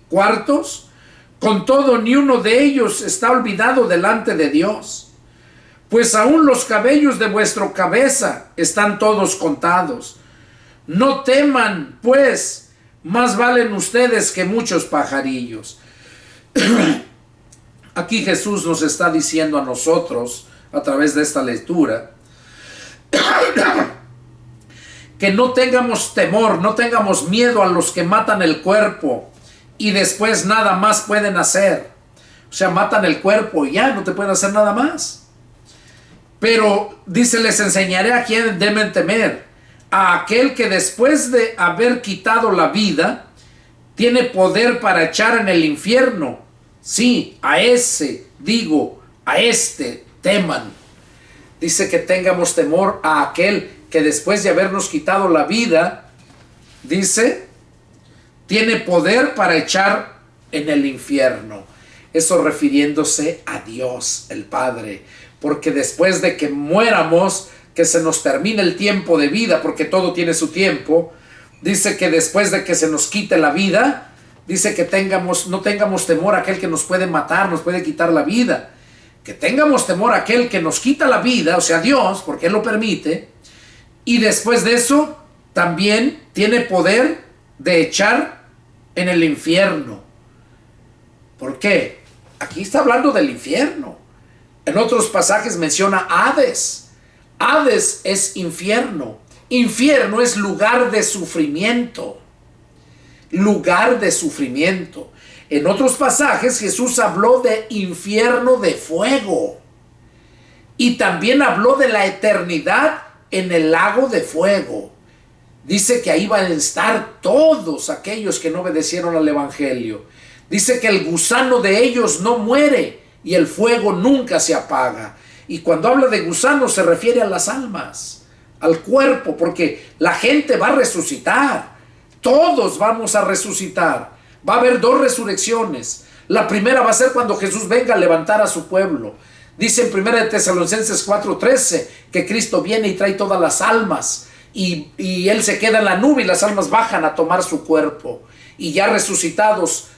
cuartos? Con todo, ni uno de ellos está olvidado delante de Dios. Pues aún los cabellos de vuestra cabeza están todos contados. No teman, pues, más valen ustedes que muchos pajarillos. Aquí Jesús nos está diciendo a nosotros, a través de esta lectura, que no tengamos temor, no tengamos miedo a los que matan el cuerpo y después nada más pueden hacer. O sea, matan el cuerpo y ya no te pueden hacer nada más. Pero dice, les enseñaré a quién deben temer: a aquel que después de haber quitado la vida tiene poder para echar en el infierno. Sí, a ese, digo, a este teman. Dice que tengamos temor a aquel que después de habernos quitado la vida, dice, tiene poder para echar en el infierno. Eso refiriéndose a Dios, el Padre. Porque después de que muéramos, que se nos termine el tiempo de vida, porque todo tiene su tiempo, dice que después de que se nos quite la vida, dice que no tengamos temor a aquel que nos puede matar, nos puede quitar la vida. Que tengamos temor a aquel que nos quita la vida, o sea, Dios, porque Él lo permite. Y después de eso, también tiene poder de echar en el infierno. ¿Por qué? Aquí está hablando del infierno. En otros pasajes menciona Hades. Hades es infierno. Infierno es lugar de sufrimiento. Lugar de sufrimiento. En otros pasajes Jesús habló de infierno de fuego. Y también habló de la eternidad en el lago de fuego. Dice que ahí van a estar todos aquellos que no obedecieron al Evangelio. Dice que el gusano de ellos no muere y el fuego nunca se apaga. Y cuando habla de gusano se refiere a las almas, al cuerpo, porque la gente va a resucitar. Todos vamos a resucitar. Va a haber 2 resurrecciones. La primera va a ser cuando Jesús venga a levantar a su pueblo. Dice en 1 Tesalonicenses 4:13 que Cristo viene y trae todas las almas. Y Él se queda en la nube y las almas bajan a tomar su cuerpo. Y ya resucitados,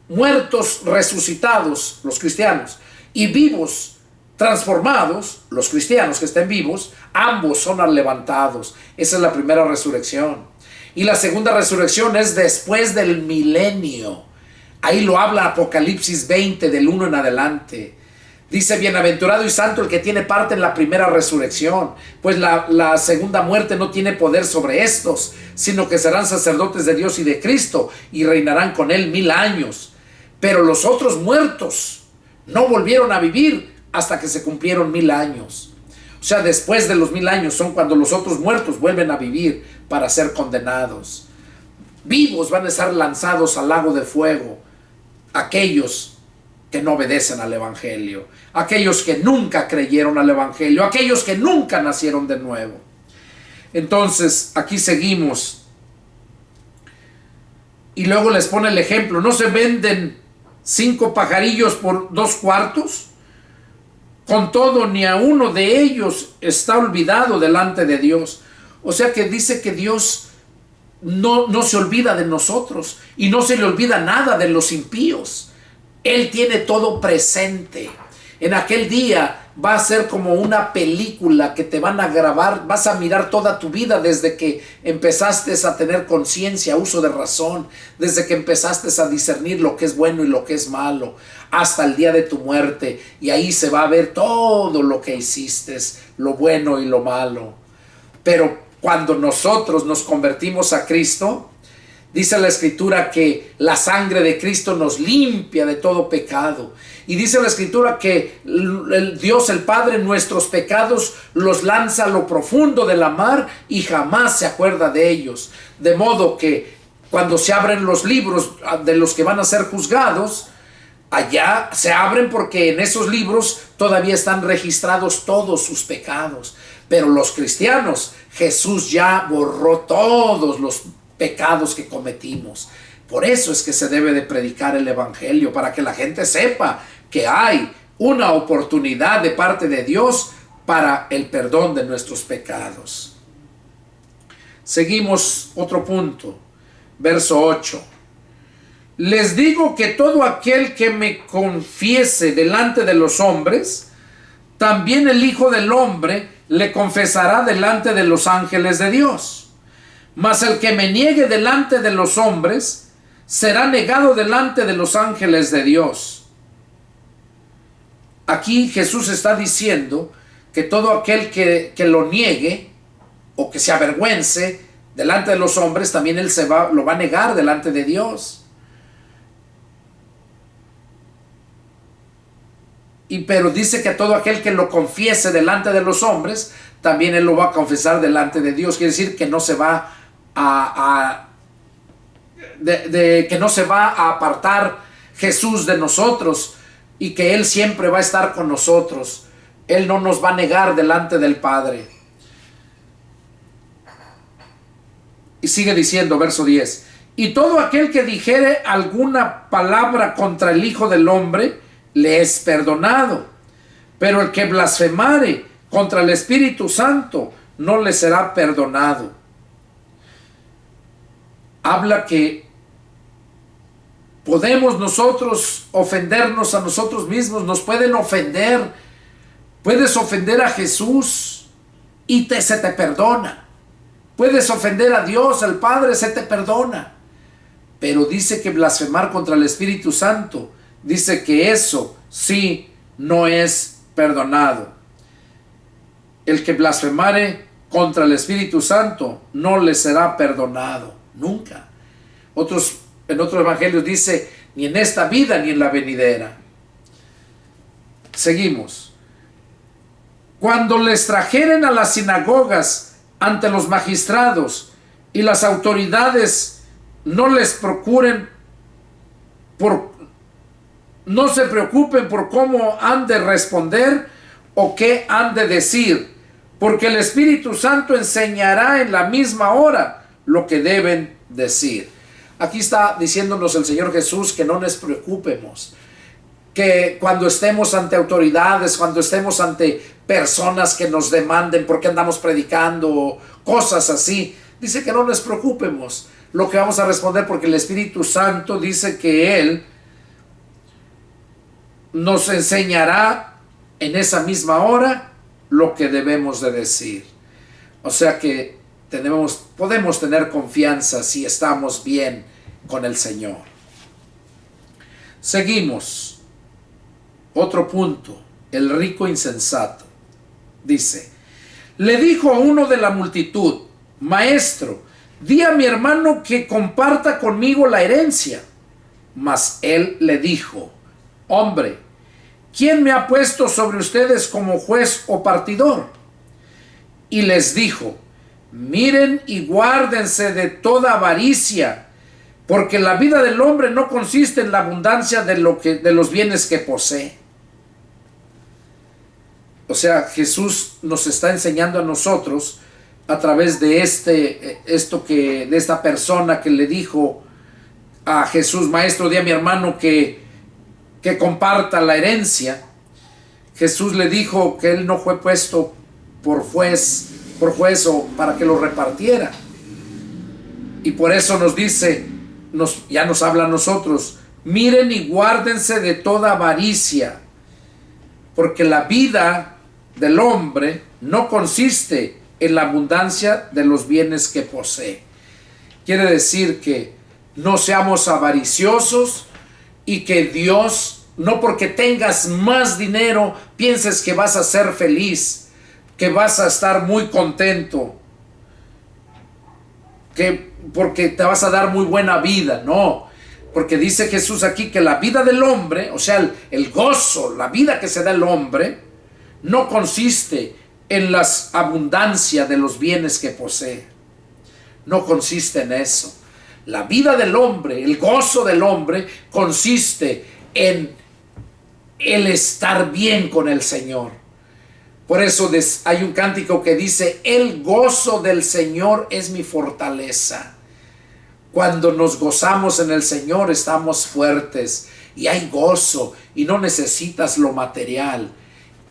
muertos resucitados, los cristianos, y vivos transformados, los cristianos que estén vivos, ambos son levantados. Esa es la primera resurrección. Y la segunda resurrección es después del milenio. Ahí lo habla Apocalipsis 20, del 1 en adelante. Dice, bienaventurado y santo el que tiene parte en la primera resurrección, pues la segunda muerte no tiene poder sobre estos, sino que serán sacerdotes de Dios y de Cristo, y reinarán con Él 1000 años. Pero los otros muertos no volvieron a vivir hasta que se cumplieron 1000 años. O sea, después de los 1000 años son cuando los otros muertos vuelven a vivir para ser condenados. Vivos van a estar lanzados al lago de fuego aquellos que no obedecen al Evangelio, aquellos que nunca creyeron al Evangelio, aquellos que nunca nacieron de nuevo. Entonces, aquí seguimos. Y luego les pone el ejemplo. ¿No se venden 5 pajarillos por 2 cuartos? Con todo, ni a uno de ellos está olvidado delante de Dios. O sea que dice que Dios no se olvida de nosotros y no se le olvida nada de los impíos. Él tiene todo presente. En aquel día va a ser como una película que te van a grabar. Vas a mirar toda tu vida desde que empezaste a tener conciencia, uso de razón, desde que empezaste a discernir lo que es bueno y lo que es malo, hasta el día de tu muerte. Y ahí se va a ver todo lo que hiciste, lo bueno y lo malo. Pero cuando nosotros nos convertimos a Cristo, dice la Escritura que la sangre de Cristo nos limpia de todo pecado. Y dice la Escritura que el Dios, el Padre, nuestros pecados los lanza a lo profundo de la mar y jamás se acuerda de ellos. De modo que cuando se abren los libros de los que van a ser juzgados, allá se abren porque en esos libros todavía están registrados todos sus pecados. Pero los cristianos, Jesús ya borró todos los pecados que cometimos. Por eso es que se debe de predicar el evangelio, para que la gente sepa que hay una oportunidad de parte de Dios para el perdón de nuestros pecados. Seguimos otro punto, verso 8. Les digo que todo aquel que me confiese delante de los hombres, también el Hijo del Hombre le confesará delante de los ángeles de Dios. Mas el que me niegue delante de los hombres, será negado delante de los ángeles de Dios. Aquí Jesús está diciendo que todo aquel que lo niegue o que se avergüence delante de los hombres, también él lo va a negar delante de Dios. Pero dice que todo aquel que lo confiese delante de los hombres, también él lo va a confesar delante de Dios. Quiere decir que no se va que no se va a apartar Jesús de nosotros, y que él siempre va a estar con nosotros. Él no nos va a negar delante del Padre. Y sigue diciendo, verso 10. Y todo aquel que dijere alguna palabra contra el Hijo del Hombre, le es perdonado. Pero el que blasfemare contra el Espíritu Santo, no le será perdonado. Habla que podemos nosotros ofendernos a nosotros mismos, nos pueden ofender. Puedes ofender a Jesús y se te perdona. Puedes ofender a Dios, al Padre, se te perdona. Pero dice que blasfemar contra el Espíritu Santo, dice que eso sí no es perdonado. El que blasfemare contra el Espíritu Santo no le será perdonado, nunca. En otros evangelios dice, ni en esta vida ni en la venidera. Seguimos. Cuando les trajeren a las sinagogas ante los magistrados y las autoridades, no se preocupen por cómo han de responder o qué han de decir, porque el Espíritu Santo enseñará en la misma hora lo que deben decir. Aquí está diciéndonos el Señor Jesús que no nos preocupemos, que cuando estemos ante autoridades, cuando estemos ante personas que nos demanden por qué andamos predicando, cosas así, dice que no nos preocupemos lo que vamos a responder, porque el Espíritu Santo dice que Él nos enseñará en esa misma hora lo que debemos de decir. O sea que podemos tener confianza si estamos bien con el Señor. Seguimos. Otro punto, el rico insensato. Dice, le dijo a uno de la multitud, Maestro, di a mi hermano que comparta conmigo la herencia. Mas él le dijo, Hombre, ¿quién me ha puesto sobre ustedes como juez o partidor? Y les dijo, Miren y guárdense de toda avaricia, porque la vida del hombre no consiste en la abundancia de los bienes que posee. O sea, Jesús nos está enseñando a nosotros a través de esta persona que le dijo a Jesús, Maestro, di a mi hermano que comparta la herencia. Jesús le dijo que él no fue puesto por juez o para que lo repartiera. Y por eso nos dice, ya nos habla a nosotros, miren y guárdense de toda avaricia, porque la vida del hombre no consiste en la abundancia de los bienes que posee. Quiere decir que no seamos avariciosos y que Dios, no porque tengas más dinero, pienses que vas a ser feliz, que vas a estar muy contento, porque te vas a dar muy buena vida. No, porque dice Jesús aquí que la vida del hombre, o sea, el gozo, la vida que se da el hombre, no consiste en la abundancia de los bienes que posee. No consiste en eso. La vida del hombre, el gozo del hombre, consiste en el estar bien con el Señor. Por eso hay un cántico que dice, el gozo del Señor es mi fortaleza. Cuando nos gozamos en el Señor, estamos fuertes y hay gozo y no necesitas lo material.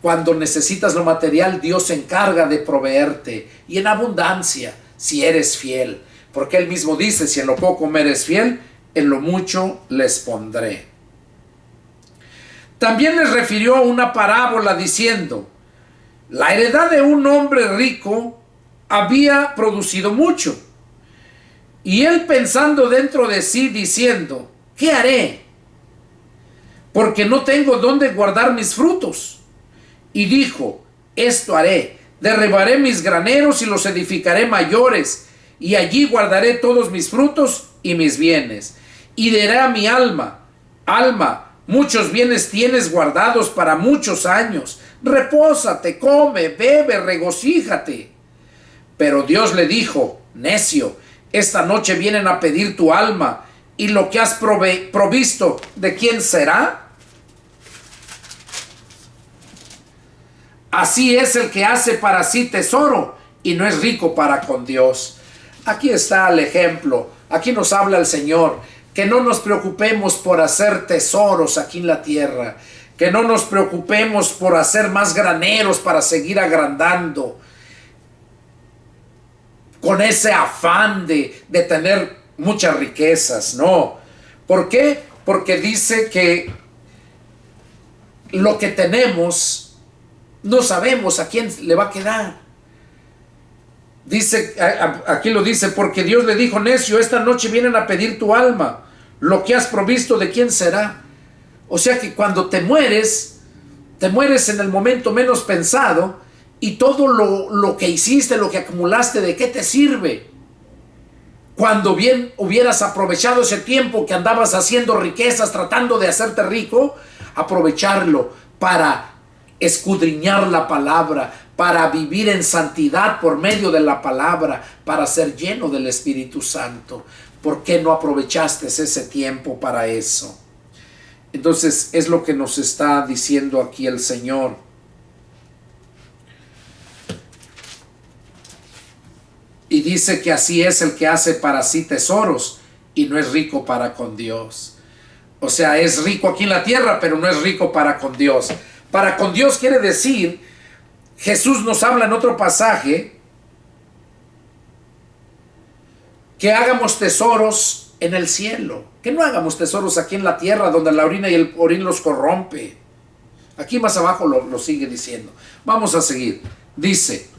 Cuando necesitas lo material, Dios se encarga de proveerte y en abundancia, si eres fiel. Porque Él mismo dice, si en lo poco me eres fiel, en lo mucho les pondré. También les refirió una parábola diciendo, la heredad de un hombre rico había producido mucho. Y él pensando dentro de sí, diciendo, ¿qué haré? Porque no tengo dónde guardar mis frutos. Y dijo, esto haré, derribaré mis graneros y los edificaré mayores, y allí guardaré todos mis frutos y mis bienes. Y diré a mi alma, alma, muchos bienes tienes guardados para muchos años, repósate, come, bebe, regocíjate. Pero Dios le dijo, necio, esta noche vienen a pedir tu alma, y lo que has provisto, ¿de quién será? Así es el que hace para sí tesoro, y no es rico para con Dios. Aquí está el ejemplo, aquí nos habla el Señor, que no nos preocupemos por hacer tesoros aquí en la tierra, que no nos preocupemos por hacer más graneros para seguir agrandando, con ese afán de tener muchas riquezas, no. ¿Por qué? Porque dice que lo que tenemos no sabemos a quién le va a quedar. Dice, aquí lo dice, porque Dios le dijo, necio, esta noche vienen a pedir tu alma, lo que has provisto, ¿de quién será? O sea que cuando te mueres en el momento menos pensado, y todo lo que hiciste, lo que acumulaste, ¿de qué te sirve? Cuando bien hubieras aprovechado ese tiempo que andabas haciendo riquezas, tratando de hacerte rico, aprovecharlo para escudriñar la palabra, para vivir en santidad por medio de la palabra, para ser lleno del Espíritu Santo. ¿Por qué no aprovechaste ese tiempo para eso? Entonces es lo que nos está diciendo aquí el Señor. Y dice que así es el que hace para sí tesoros y no es rico para con Dios. O sea, es rico aquí en la tierra, pero no es rico para con Dios. Para con Dios quiere decir, Jesús nos habla en otro pasaje, que hagamos tesoros en el cielo. Que no hagamos tesoros aquí en la tierra donde la orina y el orín los corrompe. Aquí más abajo lo sigue diciendo. Vamos a seguir. Dice,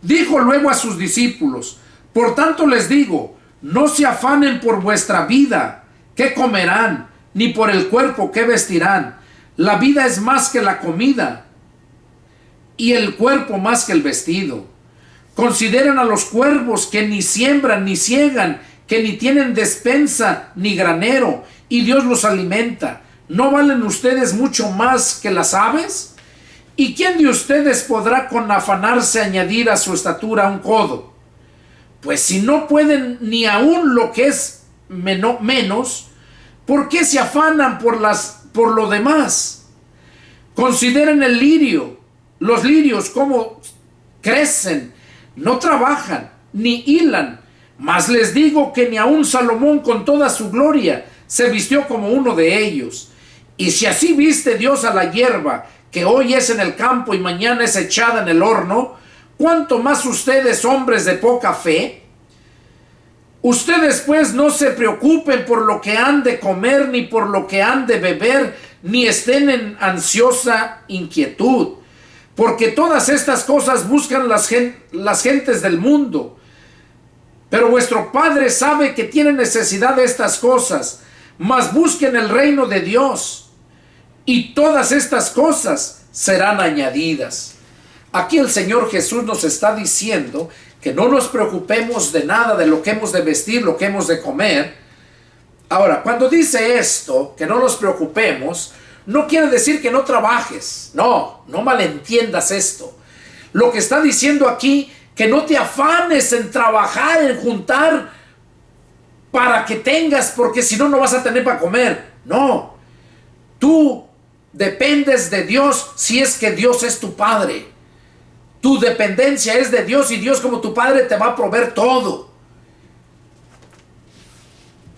dijo luego a sus discípulos, por tanto les digo, no se afanen por vuestra vida, qué comerán, ni por el cuerpo, qué vestirán. La vida es más que la comida, y el cuerpo más que el vestido. Consideren a los cuervos que ni siembran ni siegan, que ni tienen despensa ni granero, y Dios los alimenta. ¿No valen ustedes mucho más que las aves? ¿Y quién de ustedes podrá con afanarse añadir a su estatura un codo? Pues si no pueden ni aún lo que es menos, ¿por qué se afanan por lo demás? Consideren el lirio, los lirios cómo crecen, no trabajan ni hilan, mas les digo que ni aun Salomón con toda su gloria se vistió como uno de ellos. Y si así viste Dios a la hierba, que hoy es en el campo y mañana es echada en el horno, ¿cuánto más ustedes, hombres de poca fe? Ustedes pues no se preocupen por lo que han de comer, ni por lo que han de beber, ni estén en ansiosa inquietud, porque todas estas cosas buscan las gentes del mundo. Pero vuestro Padre sabe que tienen necesidad de estas cosas, mas busquen el reino de Dios, y todas estas cosas serán añadidas. Aquí el Señor Jesús nos está diciendo que no nos preocupemos de nada, de lo que hemos de vestir, lo que hemos de comer. Ahora, cuando dice esto, que no nos preocupemos, no quiere decir que no trabajes. No malentiendas esto. Lo que está diciendo aquí, que no te afanes en trabajar, en juntar para que tengas, porque si no, no vas a tener para comer. No, tú dependes de Dios si es que Dios es tu Padre. Tu dependencia es de Dios y Dios como tu Padre te va a proveer todo.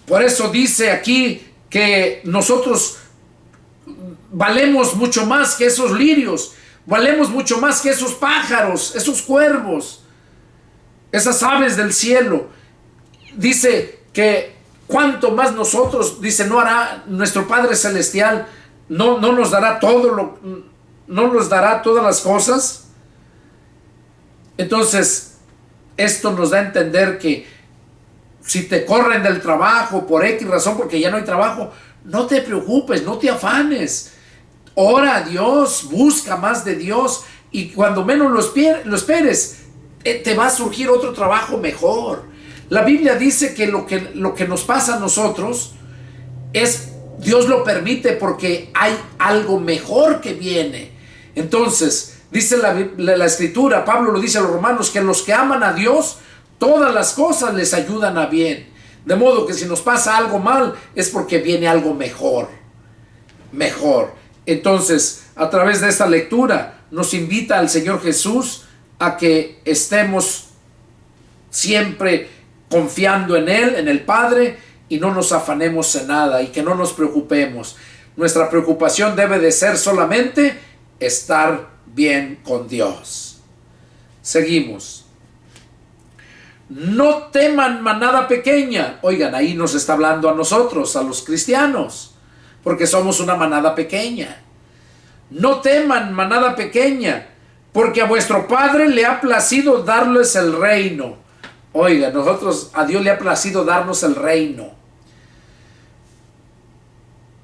Por eso dice aquí que nosotros valemos mucho más que esos lirios, valemos mucho más que esos pájaros, esos cuervos, esas aves del cielo. Dice que cuanto más nosotros, dice, no hará nuestro Padre Celestial, no nos dará no nos dará todas las cosas. Entonces, esto nos da a entender que si te corren del trabajo por X razón, porque ya no hay trabajo, no te preocupes, no te afanes. Ora a Dios, busca más de Dios, y cuando menos lo esperes, te va a surgir otro trabajo mejor. La Biblia dice que lo que nos pasa a nosotros Dios lo permite porque hay algo mejor que viene. Entonces, dice la Escritura, Pablo lo dice a los romanos, que los que aman a Dios, todas las cosas les ayudan a bien. De modo que si nos pasa algo mal, es porque viene algo mejor. Entonces, a través de esta lectura, nos invita al Señor Jesús a que estemos siempre confiando en Él, en el Padre, y no nos afanemos en nada, y que no nos preocupemos. Nuestra preocupación debe de ser solamente estar bien con Dios. Seguimos. No teman manada pequeña. Oigan, ahí nos está hablando a nosotros, a los cristianos, porque somos una manada pequeña. No teman manada pequeña, porque a vuestro Padre le ha placido darles el reino. Oiga, a Dios le ha placido darnos el reino.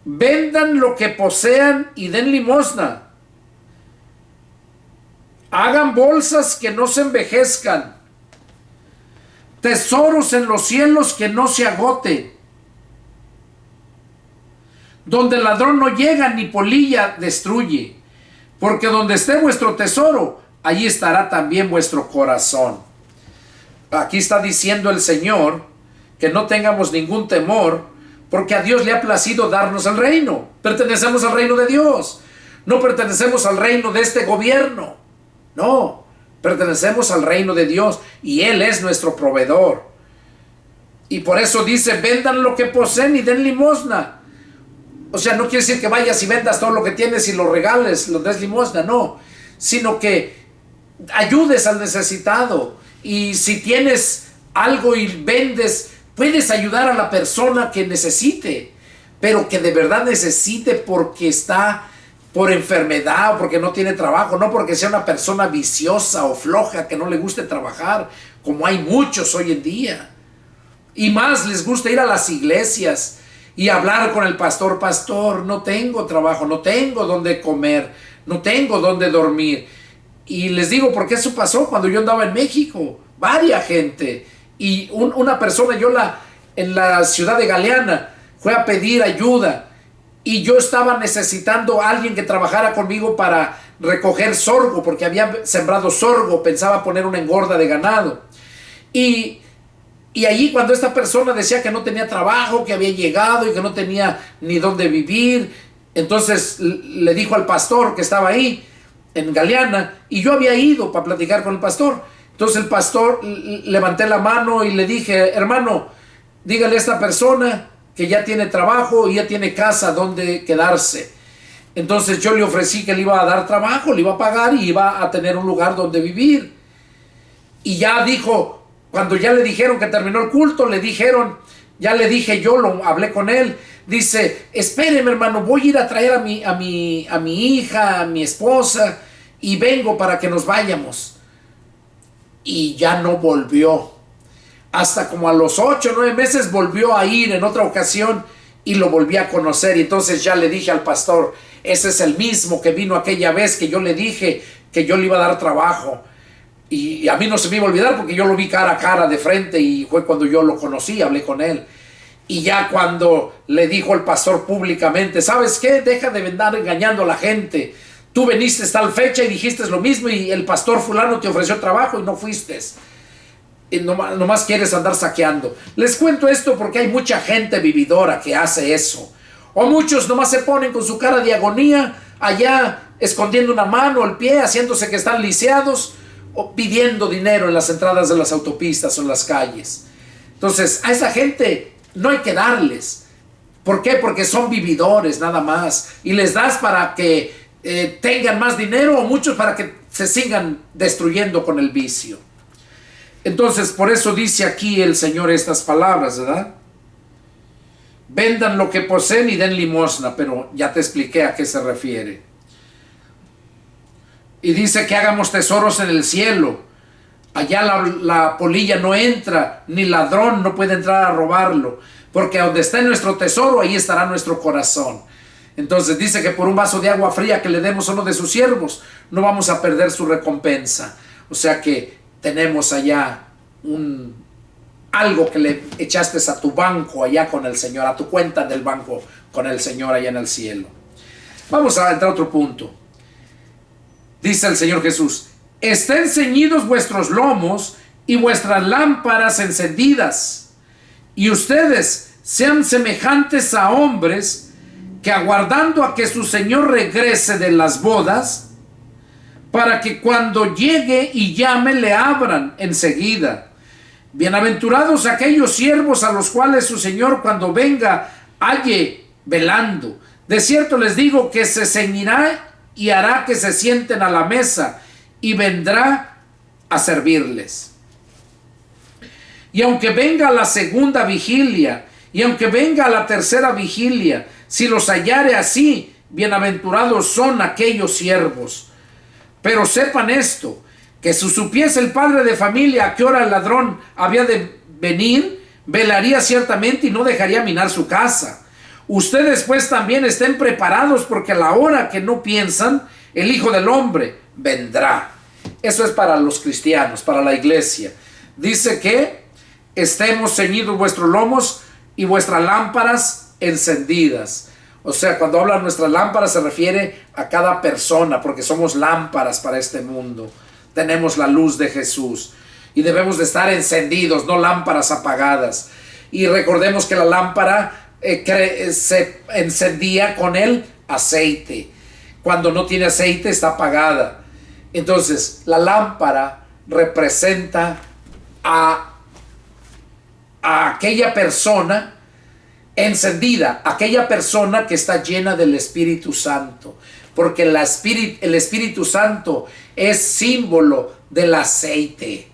Vendan lo que posean y den limosna. Hagan bolsas que no se envejezcan, tesoros en los cielos que no se agoten, donde el ladrón no llega ni polilla destruye, porque donde esté vuestro tesoro, allí estará también vuestro corazón. Aquí está diciendo el Señor que no tengamos ningún temor, porque a Dios le ha placido darnos el reino. Pertenecemos al reino de Dios, no pertenecemos al reino de este gobierno. No, pertenecemos al reino de Dios y Él es nuestro proveedor. Y por eso dice, vendan lo que poseen y den limosna. O sea, no quiere decir que vayas y vendas todo lo que tienes y lo regales, lo des limosna, no. Sino que ayudes al necesitado. Y si tienes algo y vendes, puedes ayudar a la persona que necesite, pero que de verdad necesite porque está por enfermedad o porque no tiene trabajo, no porque sea una persona viciosa o floja que no le guste trabajar, como hay muchos hoy en día. Y más les gusta ir a las iglesias y hablar con el pastor. Pastor, no tengo trabajo, no tengo dónde comer, no tengo dónde dormir. Y les digo, porque eso pasó cuando yo andaba en México, varia gente. Y una persona, en la ciudad de Galeana, fue a pedir ayuda. Y yo estaba necesitando a alguien que trabajara conmigo para recoger sorgo, porque había sembrado sorgo, pensaba poner una engorda de ganado. Y allí cuando esta persona decía que no tenía trabajo, que había llegado y que no tenía ni dónde vivir, entonces le dijo al pastor que estaba ahí en Galeana, y yo había ido para platicar con el pastor. Entonces el pastor, levanté la mano y le dije, hermano, dígale a esta persona que ya tiene trabajo y ya tiene casa donde quedarse. Entonces yo le ofrecí que le iba a dar trabajo, le iba a pagar y iba a tener un lugar donde vivir. Y ya dijo, cuando ya le dijeron que terminó el culto, ya le dije yo, hablé con él, dice, espéreme hermano, voy a ir a traer a mi hija, a mi esposa, y vengo para que nos vayamos. Y ya no volvió. Hasta como a los 8 o 9 meses volvió a ir en otra ocasión y lo volví a conocer. Y entonces ya le dije al pastor, ese es el mismo que vino aquella vez que yo le dije que yo le iba a dar trabajo. Y a mí no se me iba a olvidar porque yo lo vi cara a cara de frente y fue cuando yo lo conocí, hablé con él. Y ya cuando le dijo el pastor públicamente, ¿sabes qué? Deja de andar engañando a la gente. Tú veniste tal fecha y dijiste lo mismo y el pastor fulano te ofreció trabajo y no fuiste. Y nomás quieres andar saqueando. Les cuento esto porque hay mucha gente vividora que hace eso. O muchos nomás se ponen con su cara de agonía allá escondiendo una mano o el pie, haciéndose que están lisiados o pidiendo dinero en las entradas de las autopistas o en las calles. Entonces a esa gente no hay que darles. ¿Por qué? Porque son vividores nada más. Y les das para que tengan más dinero, o muchos para que se sigan destruyendo con el vicio. Entonces, por eso dice aquí el Señor estas palabras, ¿verdad? Vendan lo que poseen y den limosna, pero ya te expliqué a qué se refiere. Y dice que hagamos tesoros en el cielo. Allá la polilla no entra, ni ladrón no puede entrar a robarlo, porque donde está nuestro tesoro, ahí estará nuestro corazón. Entonces dice que por un vaso de agua fría que le demos a uno de sus siervos, no vamos a perder su recompensa. O sea que tenemos allá algo que le echaste a tu banco allá con el Señor, a tu cuenta del banco con el Señor allá en el cielo. Vamos a entrar a otro punto. Dice el Señor Jesús: estén ceñidos vuestros lomos y vuestras lámparas encendidas, y ustedes sean semejantes a hombres que, aguardando a que su Señor regrese de las bodas, para que cuando llegue y llame le abran enseguida. Bienaventurados aquellos siervos a los cuales su Señor, cuando venga, halle velando. De cierto les digo que se ceñirá y hará que se sienten a la mesa, y vendrá a servirles. Y aunque venga la segunda vigilia, y aunque venga la tercera vigilia, si los hallare así, bienaventurados son aquellos siervos. Pero sepan esto, que si supiese el padre de familia a qué hora el ladrón había de venir, velaría ciertamente y no dejaría minar su casa. Ustedes pues también estén preparados, porque a la hora que no piensan, el Hijo del Hombre vendrá. Eso es para los cristianos, para la iglesia. Dice que estemos ceñidos vuestros lomos y vuestras lámparas encendidas. O sea, cuando habla nuestras lámparas se refiere a cada persona, porque somos lámparas para este mundo. Tenemos la luz de Jesús y debemos de estar encendidos, no lámparas apagadas. Y recordemos que la lámpara se encendía con el aceite. Cuando no tiene aceite está apagada. Entonces la lámpara representa a aquella persona encendida, aquella persona que está llena del Espíritu Santo, porque el Espíritu Santo es símbolo del aceite.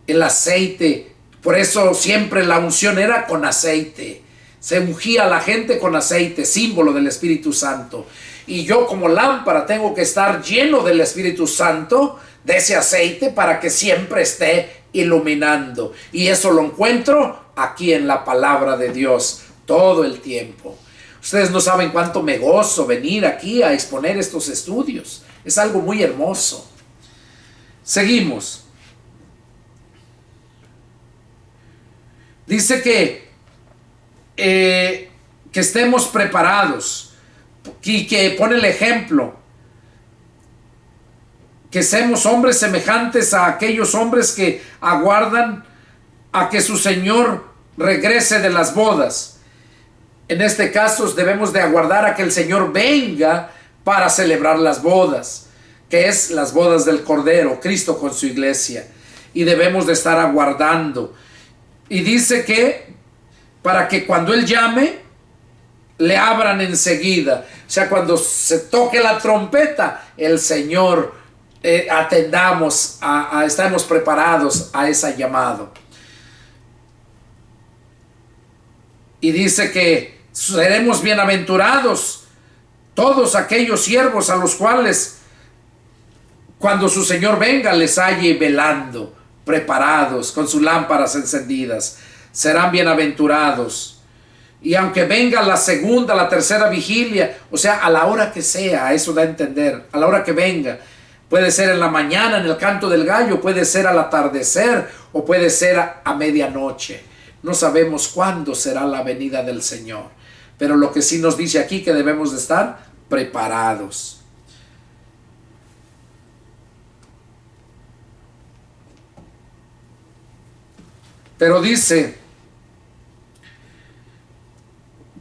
El aceite, por eso siempre la unción era con aceite. Se ungía a la gente con aceite, símbolo del Espíritu Santo. Y yo, como lámpara, tengo que estar lleno del Espíritu Santo, de ese aceite, para que siempre esté iluminando. Y eso lo encuentro aquí en la palabra de Dios todo el tiempo. Ustedes no saben cuánto me gozo venir aquí a exponer estos estudios. Es algo muy hermoso. Seguimos. Dice que estemos preparados, y que pone el ejemplo, que seamos hombres semejantes a aquellos hombres que aguardan a que su Señor regrese de las bodas. En este caso debemos de aguardar a que el Señor venga para celebrar las bodas, que es las bodas del Cordero, Cristo con su iglesia, y debemos de estar aguardando. Y dice que para que cuando Él llame, le abran enseguida. O sea, cuando se toque la trompeta, el Señor atendamos, estamos preparados a ese llamado. Y dice que seremos bienaventurados todos aquellos siervos a los cuales, cuando su Señor venga, les halle velando, preparados, con sus lámparas encendidas. Serán bienaventurados. Y aunque venga la segunda, la tercera vigilia, o sea, a la hora que sea, eso da a entender, a la hora que venga, puede ser en la mañana, en el canto del gallo, puede ser al atardecer, o puede ser a medianoche. No sabemos cuándo será la venida del Señor, pero lo que sí nos dice aquí, que debemos de estar preparados. Pero dice: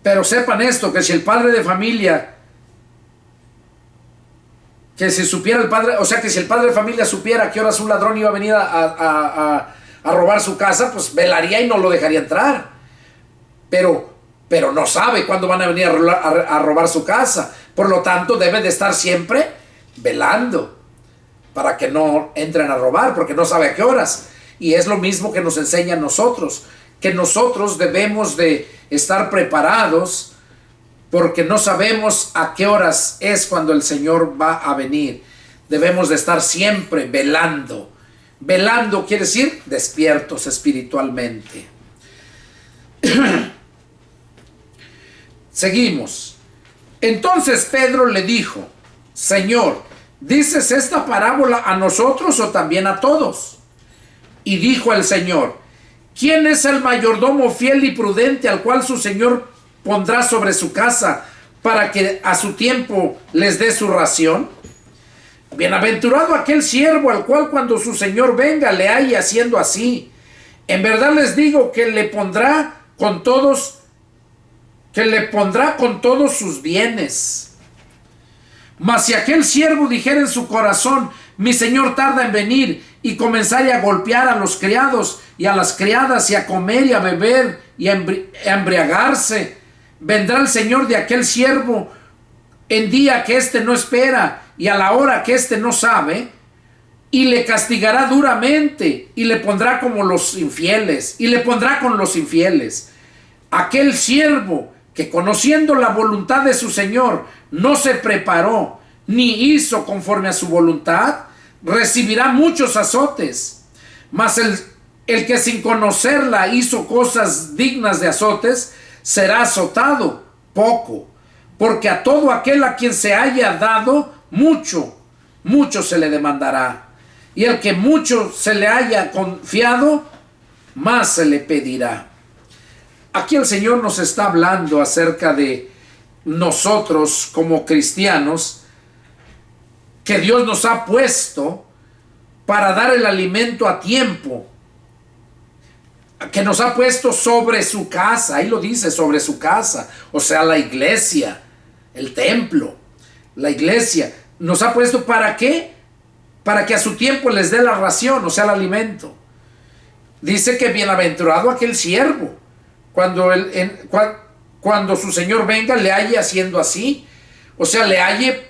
pero sepan esto, que si el padre de familia, que si supiera el padre, o sea, que si el padre de familia supiera a qué horas un ladrón iba a venir a robar su casa, pues velaría y no lo dejaría entrar. pero no sabe cuándo van a venir a robar su casa. Por lo tanto, debe de estar siempre velando para que no entren a robar, porque no sabe a qué horas. Y es lo mismo que nos enseña a nosotros, que nosotros debemos de estar preparados, porque no sabemos a qué horas es cuando el Señor va a venir. Debemos de estar siempre velando. Velando quiere decir despiertos espiritualmente. Seguimos. Entonces Pedro le dijo: Señor, ¿dices esta parábola a nosotros o también a todos? Y dijo el Señor: ¿quién es el mayordomo fiel y prudente al cual su Señor pondrá sobre su casa para que a su tiempo les dé su ración? Bienaventurado aquel siervo al cual cuando su Señor venga le halle haciendo así. En verdad les digo que le pondrá con todos sus bienes. Mas si aquel siervo dijera en su corazón: mi Señor tarda en venir, y comenzare a golpear a los criados y a las criadas, y a comer y a beber y a embriagarse, vendrá el Señor de aquel siervo en día que éste no espera y a la hora que éste no sabe, y le castigará duramente, y le pondrá como los infieles, y le pondrá con los infieles. Aquel siervo que, conociendo la voluntad de su Señor, no se preparó ni hizo conforme a su voluntad, recibirá muchos azotes. Mas el que sin conocerla hizo cosas dignas de azotes, será azotado poco. Porque a todo aquel a quien se haya dado mucho, mucho se le demandará. Y el que mucho se le haya confiado, más se le pedirá. Aquí el Señor nos está hablando acerca de nosotros como cristianos, que Dios nos ha puesto para dar el alimento a tiempo, que nos ha puesto sobre su casa. Ahí lo dice, sobre su casa, o sea, la iglesia, el templo, la iglesia. Nos ha puesto ¿para qué? Para que a su tiempo les dé la ración, o sea, el alimento. Dice que bienaventurado aquel siervo cuando su Señor venga le halle haciendo así, o sea, le halle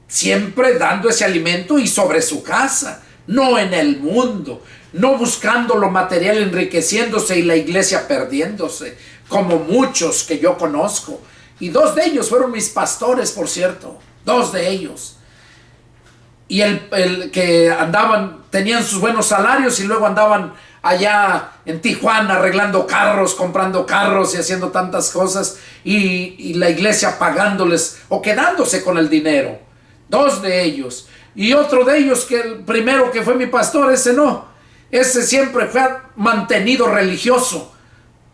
siempre dando ese alimento y sobre su casa, no en el mundo, no buscando lo material, enriqueciéndose y la iglesia perdiéndose, como muchos que yo conozco. Y 2 de ellos fueron mis pastores, por cierto, 2 de ellos. Y el que andaban, tenían sus buenos salarios y luego andaban allá en Tijuana arreglando carros, comprando carros y haciendo tantas cosas, y la iglesia pagándoles o quedándose con el dinero. 2 de ellos. Y otro de ellos, que el primero que fue mi pastor, ese no. Ese siempre fue mantenido religioso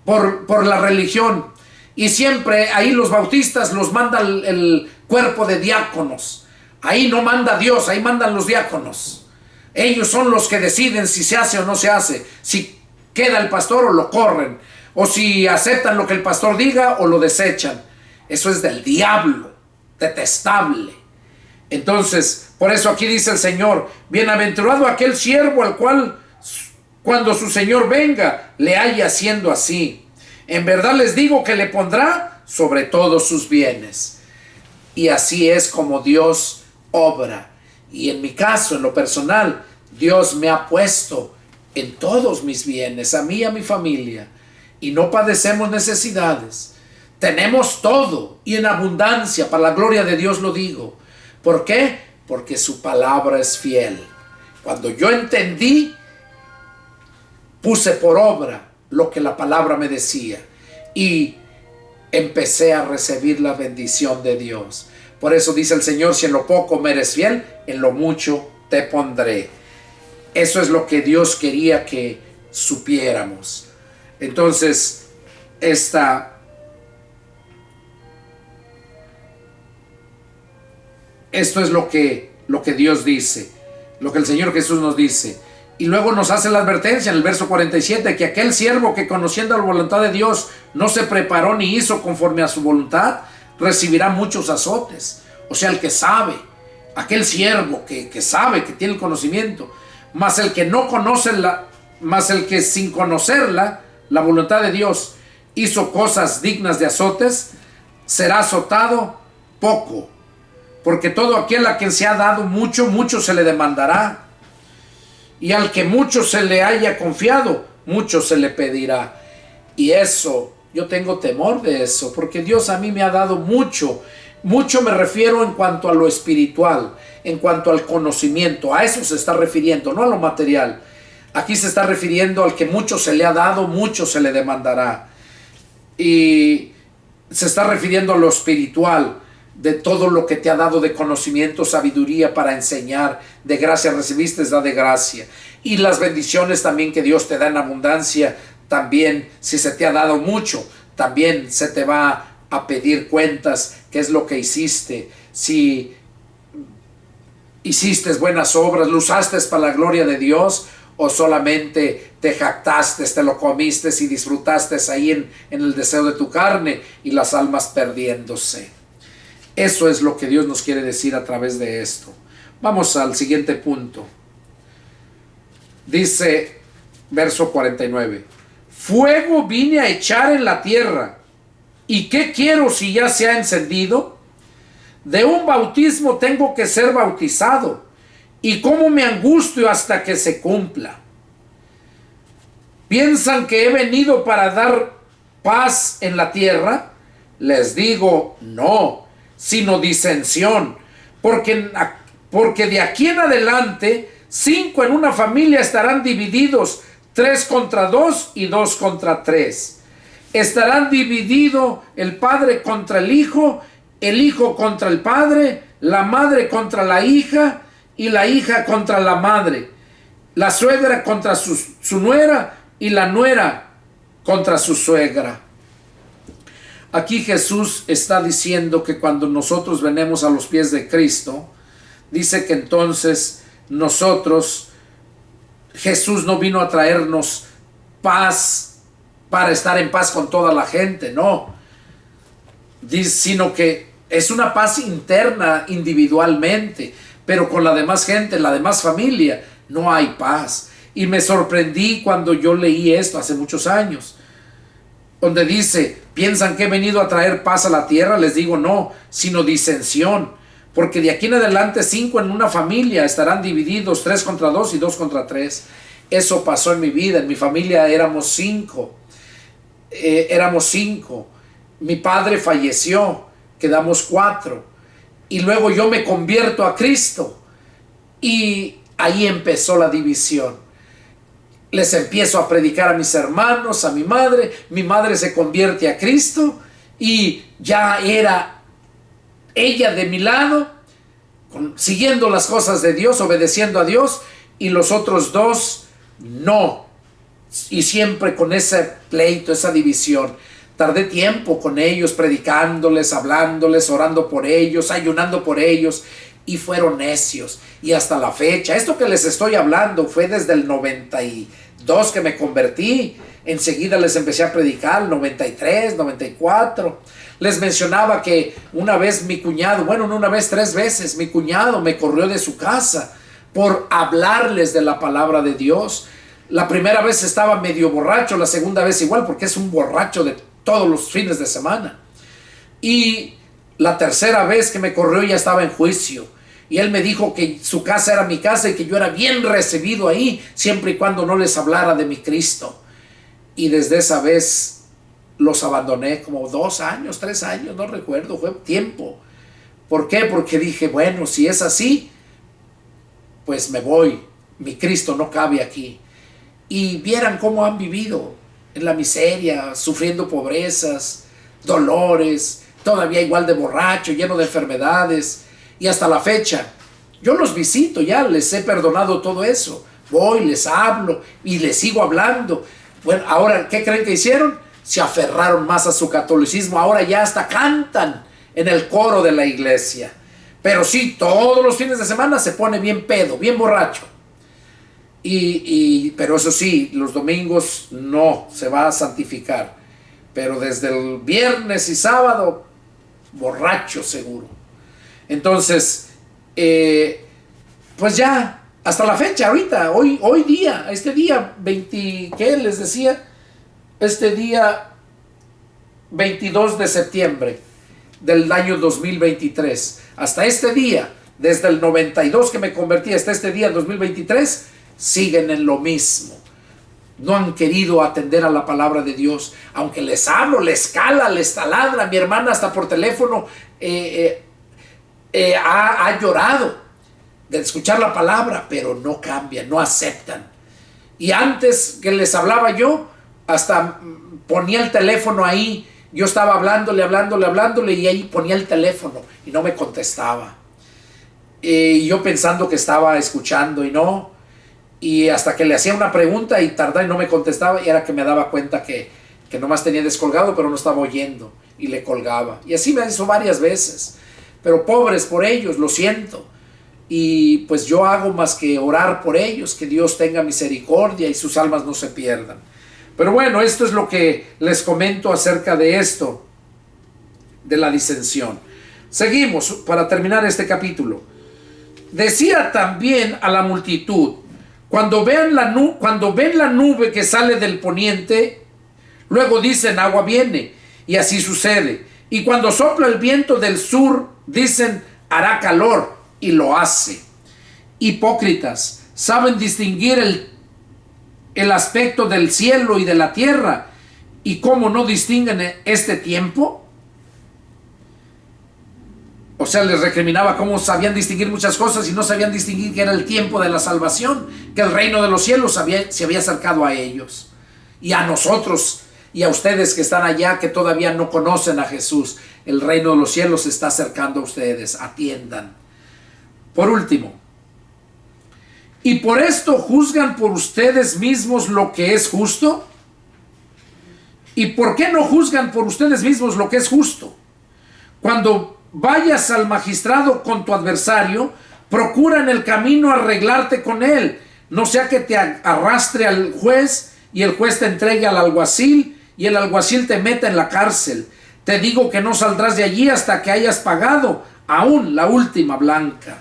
por la religión. Y siempre ahí los bautistas los manda el cuerpo de diáconos. Ahí no manda Dios, ahí mandan los diáconos. Ellos son los que deciden si se hace o no se hace, si queda el pastor o lo corren, o si aceptan lo que el pastor diga o lo desechan. Eso es del diablo, detestable. Entonces, por eso aquí dice el Señor: bienaventurado aquel siervo al cual cuando su Señor venga le halle haciendo así. En verdad les digo que le pondrá sobre todos sus bienes. Y así es como Dios obra. Y en mi caso, en lo personal, Dios me ha puesto en todos mis bienes, a mí y a mi familia, y no padecemos necesidades. Tenemos todo y en abundancia, para la gloria de Dios lo digo. ¿Por qué? Porque su palabra es fiel. Cuando yo entendí, puse por obra lo que la palabra me decía y empecé a recibir la bendición de Dios. Por eso dice el Señor: si en lo poco me eres fiel, en lo mucho te pondré. Eso es lo que Dios quería que supiéramos. Entonces, esto es lo que Dios dice, lo que el Señor Jesús nos dice. Y luego nos hace la advertencia en el verso 47, que aquel siervo que, conociendo la voluntad de Dios, no se preparó ni hizo conforme a su voluntad, recibirá muchos azotes. O sea, el que sabe, aquel siervo que sabe, que tiene el conocimiento, mas el que no conoce mas el que sin conocerla, la voluntad de Dios, hizo cosas dignas de azotes, será azotado poco. Porque todo aquel a quien se ha dado mucho, mucho se le demandará. Y al que mucho se le haya confiado, mucho se le pedirá. Y eso, yo tengo temor de eso, porque Dios a mí me ha dado mucho. Mucho me refiero en cuanto a lo espiritual, en cuanto al conocimiento. A eso se está refiriendo, no a lo material. Aquí se está refiriendo al que mucho se le ha dado, mucho se le demandará. Y se está refiriendo a lo espiritual, de todo lo que te ha dado de conocimiento, sabiduría para enseñar. De gracia recibiste, da de gracia. Y las bendiciones también que Dios te da en abundancia, también si se te ha dado mucho, también se te va a pedir cuentas, qué es lo que hiciste, si hiciste buenas obras, lo usaste para la gloria de Dios, o solamente te jactaste, te lo comiste y disfrutaste ahí en el deseo de tu carne y las almas perdiéndose. Eso es lo que Dios nos quiere decir a través de esto. Vamos al siguiente punto. Dice, verso 49. Fuego vine a echar en la tierra. ¿Y qué quiero si ya se ha encendido? De un bautismo tengo que ser bautizado. ¿Y cómo me angustio hasta que se cumpla? ¿Piensan que he venido para dar paz en la tierra? Les digo, no, sino disensión, porque de aquí en adelante 5 en una familia estarán divididos, 3 contra 2 y 2 contra 3. Estarán divididos el padre contra el hijo contra el padre, la madre contra la hija y la hija contra la madre, la suegra contra su nuera y la nuera contra su suegra. Aquí Jesús está diciendo que cuando nosotros venimos a los pies de Cristo, dice que entonces Jesús no vino a traernos paz para estar en paz con toda la gente, no, sino que es una paz interna individualmente, pero con la demás gente, la demás familia, no hay paz. Y me sorprendí cuando yo leí esto hace muchos años, donde dice, ¿piensan que he venido a traer paz a la tierra? Les digo, no, sino disensión. Porque de aquí en adelante 5 en una familia estarán divididos, 3 contra 2 y 2 contra 3. Eso pasó en mi vida. En mi familia éramos 5. Mi padre falleció, quedamos 4. Y luego yo me convierto a Cristo. Y ahí empezó la división. Les empiezo a predicar a mis hermanos, a mi madre se convierte a Cristo y ya era ella de mi lado, siguiendo las cosas de Dios, obedeciendo a Dios, y los otros 2 no, y siempre con ese pleito, esa división. Tardé tiempo con ellos, predicándoles, hablándoles, orando por ellos, ayunando por ellos, y fueron necios. Y hasta la fecha, esto que les estoy hablando fue desde el 92 que me convertí. Enseguida les empecé a predicar, 93, 94. Les mencionaba que una vez mi cuñado, bueno, no una vez, 3 veces, mi cuñado me corrió de su casa por hablarles de la palabra de Dios. La primera vez estaba medio borracho, la segunda vez igual, porque es un borracho de todos los fines de semana. Y la tercera vez que me corrió ya estaba en juicio. Y él me dijo que su casa era mi casa y que yo era bien recibido ahí, siempre y cuando no les hablara de mi Cristo. Y desde esa vez los abandoné como 2 años, 3 años, no recuerdo, fue tiempo. ¿Por qué? Porque dije, bueno, si es así, pues me voy, mi Cristo no cabe aquí. Y vieran cómo han vivido en la miseria, sufriendo pobrezas, dolores, todavía igual de borracho, lleno de enfermedades. Y hasta la fecha, yo los visito, ya les he perdonado todo eso. Voy, les hablo y les sigo hablando. Bueno, ahora, ¿qué creen que hicieron? Se aferraron más a su catolicismo. Ahora ya hasta cantan en el coro de la iglesia. Pero sí, todos los fines de semana se pone bien pedo, bien borracho. Pero eso sí, los domingos no, se va a santificar. Pero desde el viernes y sábado, borracho seguro. Entonces, pues ya, hasta la fecha, ahorita, este día 20, ¿qué les decía? Este día 22 de septiembre del año 2023. Hasta este día, desde el 92 que me convertí hasta este día, 2023, siguen en lo mismo. No han querido atender a la palabra de Dios. Aunque les hablo, les cala, les taladra. Mi hermana hasta por teléfono ha llorado de escuchar la palabra, pero no cambian, no aceptan. Y antes que les hablaba yo, hasta ponía el teléfono ahí. Yo estaba hablándole y ahí ponía el teléfono y no me contestaba. Yo pensando que estaba escuchando y no. Y hasta que le hacía una pregunta y tardaba y no me contestaba, y era que me daba cuenta que nomás tenía descolgado, pero no estaba oyendo, y le colgaba. Y así me hizo varias veces. Pero pobres por ellos, lo siento. Y pues yo hago más que orar por ellos, que Dios tenga misericordia y sus almas no se pierdan. Pero bueno, esto es lo que les comento acerca de esto, de la disensión. Seguimos para terminar este capítulo. Decía también a la multitud: cuando ven la nube que sale del poniente, luego dicen agua viene, y así sucede. Y cuando sopla el viento del sur, dicen hará calor, y lo hace. Hipócritas, saben distinguir el aspecto del cielo y de la tierra, y cómo no distinguen este tiempo. O sea, les recriminaba cómo sabían distinguir muchas cosas y no sabían distinguir que era el tiempo de la salvación, que el reino de los cielos se había acercado a ellos. Y a nosotros y a ustedes que están allá, que todavía no conocen a Jesús, el reino de los cielos se está acercando a ustedes. Atiendan. Por último, ¿y por esto juzgan por ustedes mismos lo que es justo? ¿Y por qué no juzgan por ustedes mismos lo que es justo? Cuando vayas al magistrado con tu adversario, procura en el camino arreglarte con él, no sea que te arrastre al juez y el juez te entregue al alguacil y el alguacil te meta en la cárcel. Te digo que no saldrás de allí hasta que hayas pagado aún la última blanca.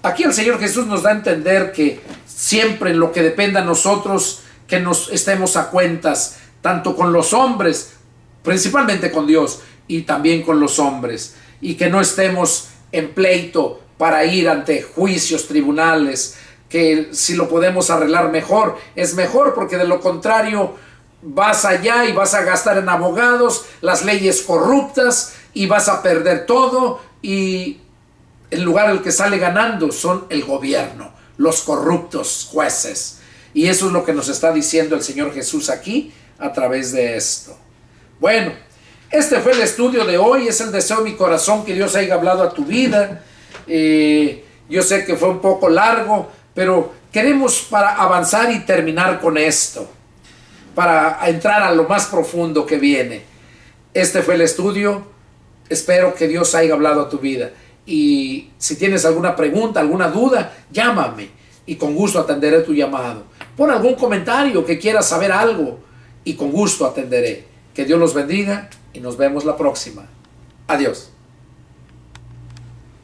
Aquí el Señor Jesús nos da a entender que siempre en lo que dependa de nosotros, que nos estemos a cuentas, tanto con los hombres, principalmente con Dios, y también con los hombres. Y que no estemos en pleito para ir ante juicios, tribunales, que si lo podemos arreglar mejor, es mejor, porque de lo contrario vas allá y vas a gastar en abogados, las leyes corruptas, y vas a perder todo, y en lugar el que sale ganando son el gobierno, los corruptos jueces. Y eso es lo que nos está diciendo el Señor Jesús aquí a través de esto. Bueno, este fue el estudio de hoy. Es el deseo de mi corazón que Dios haya hablado a tu vida. Yo sé que fue un poco largo, pero queremos para avanzar y terminar con esto, para entrar a lo más profundo que viene. Este fue el estudio. Espero que Dios haya hablado a tu vida. Y si tienes alguna pregunta, alguna duda, llámame y con gusto atenderé tu llamado. Pon algún comentario que quieras saber algo y con gusto atenderé. Que Dios los bendiga y nos vemos la próxima. Adiós.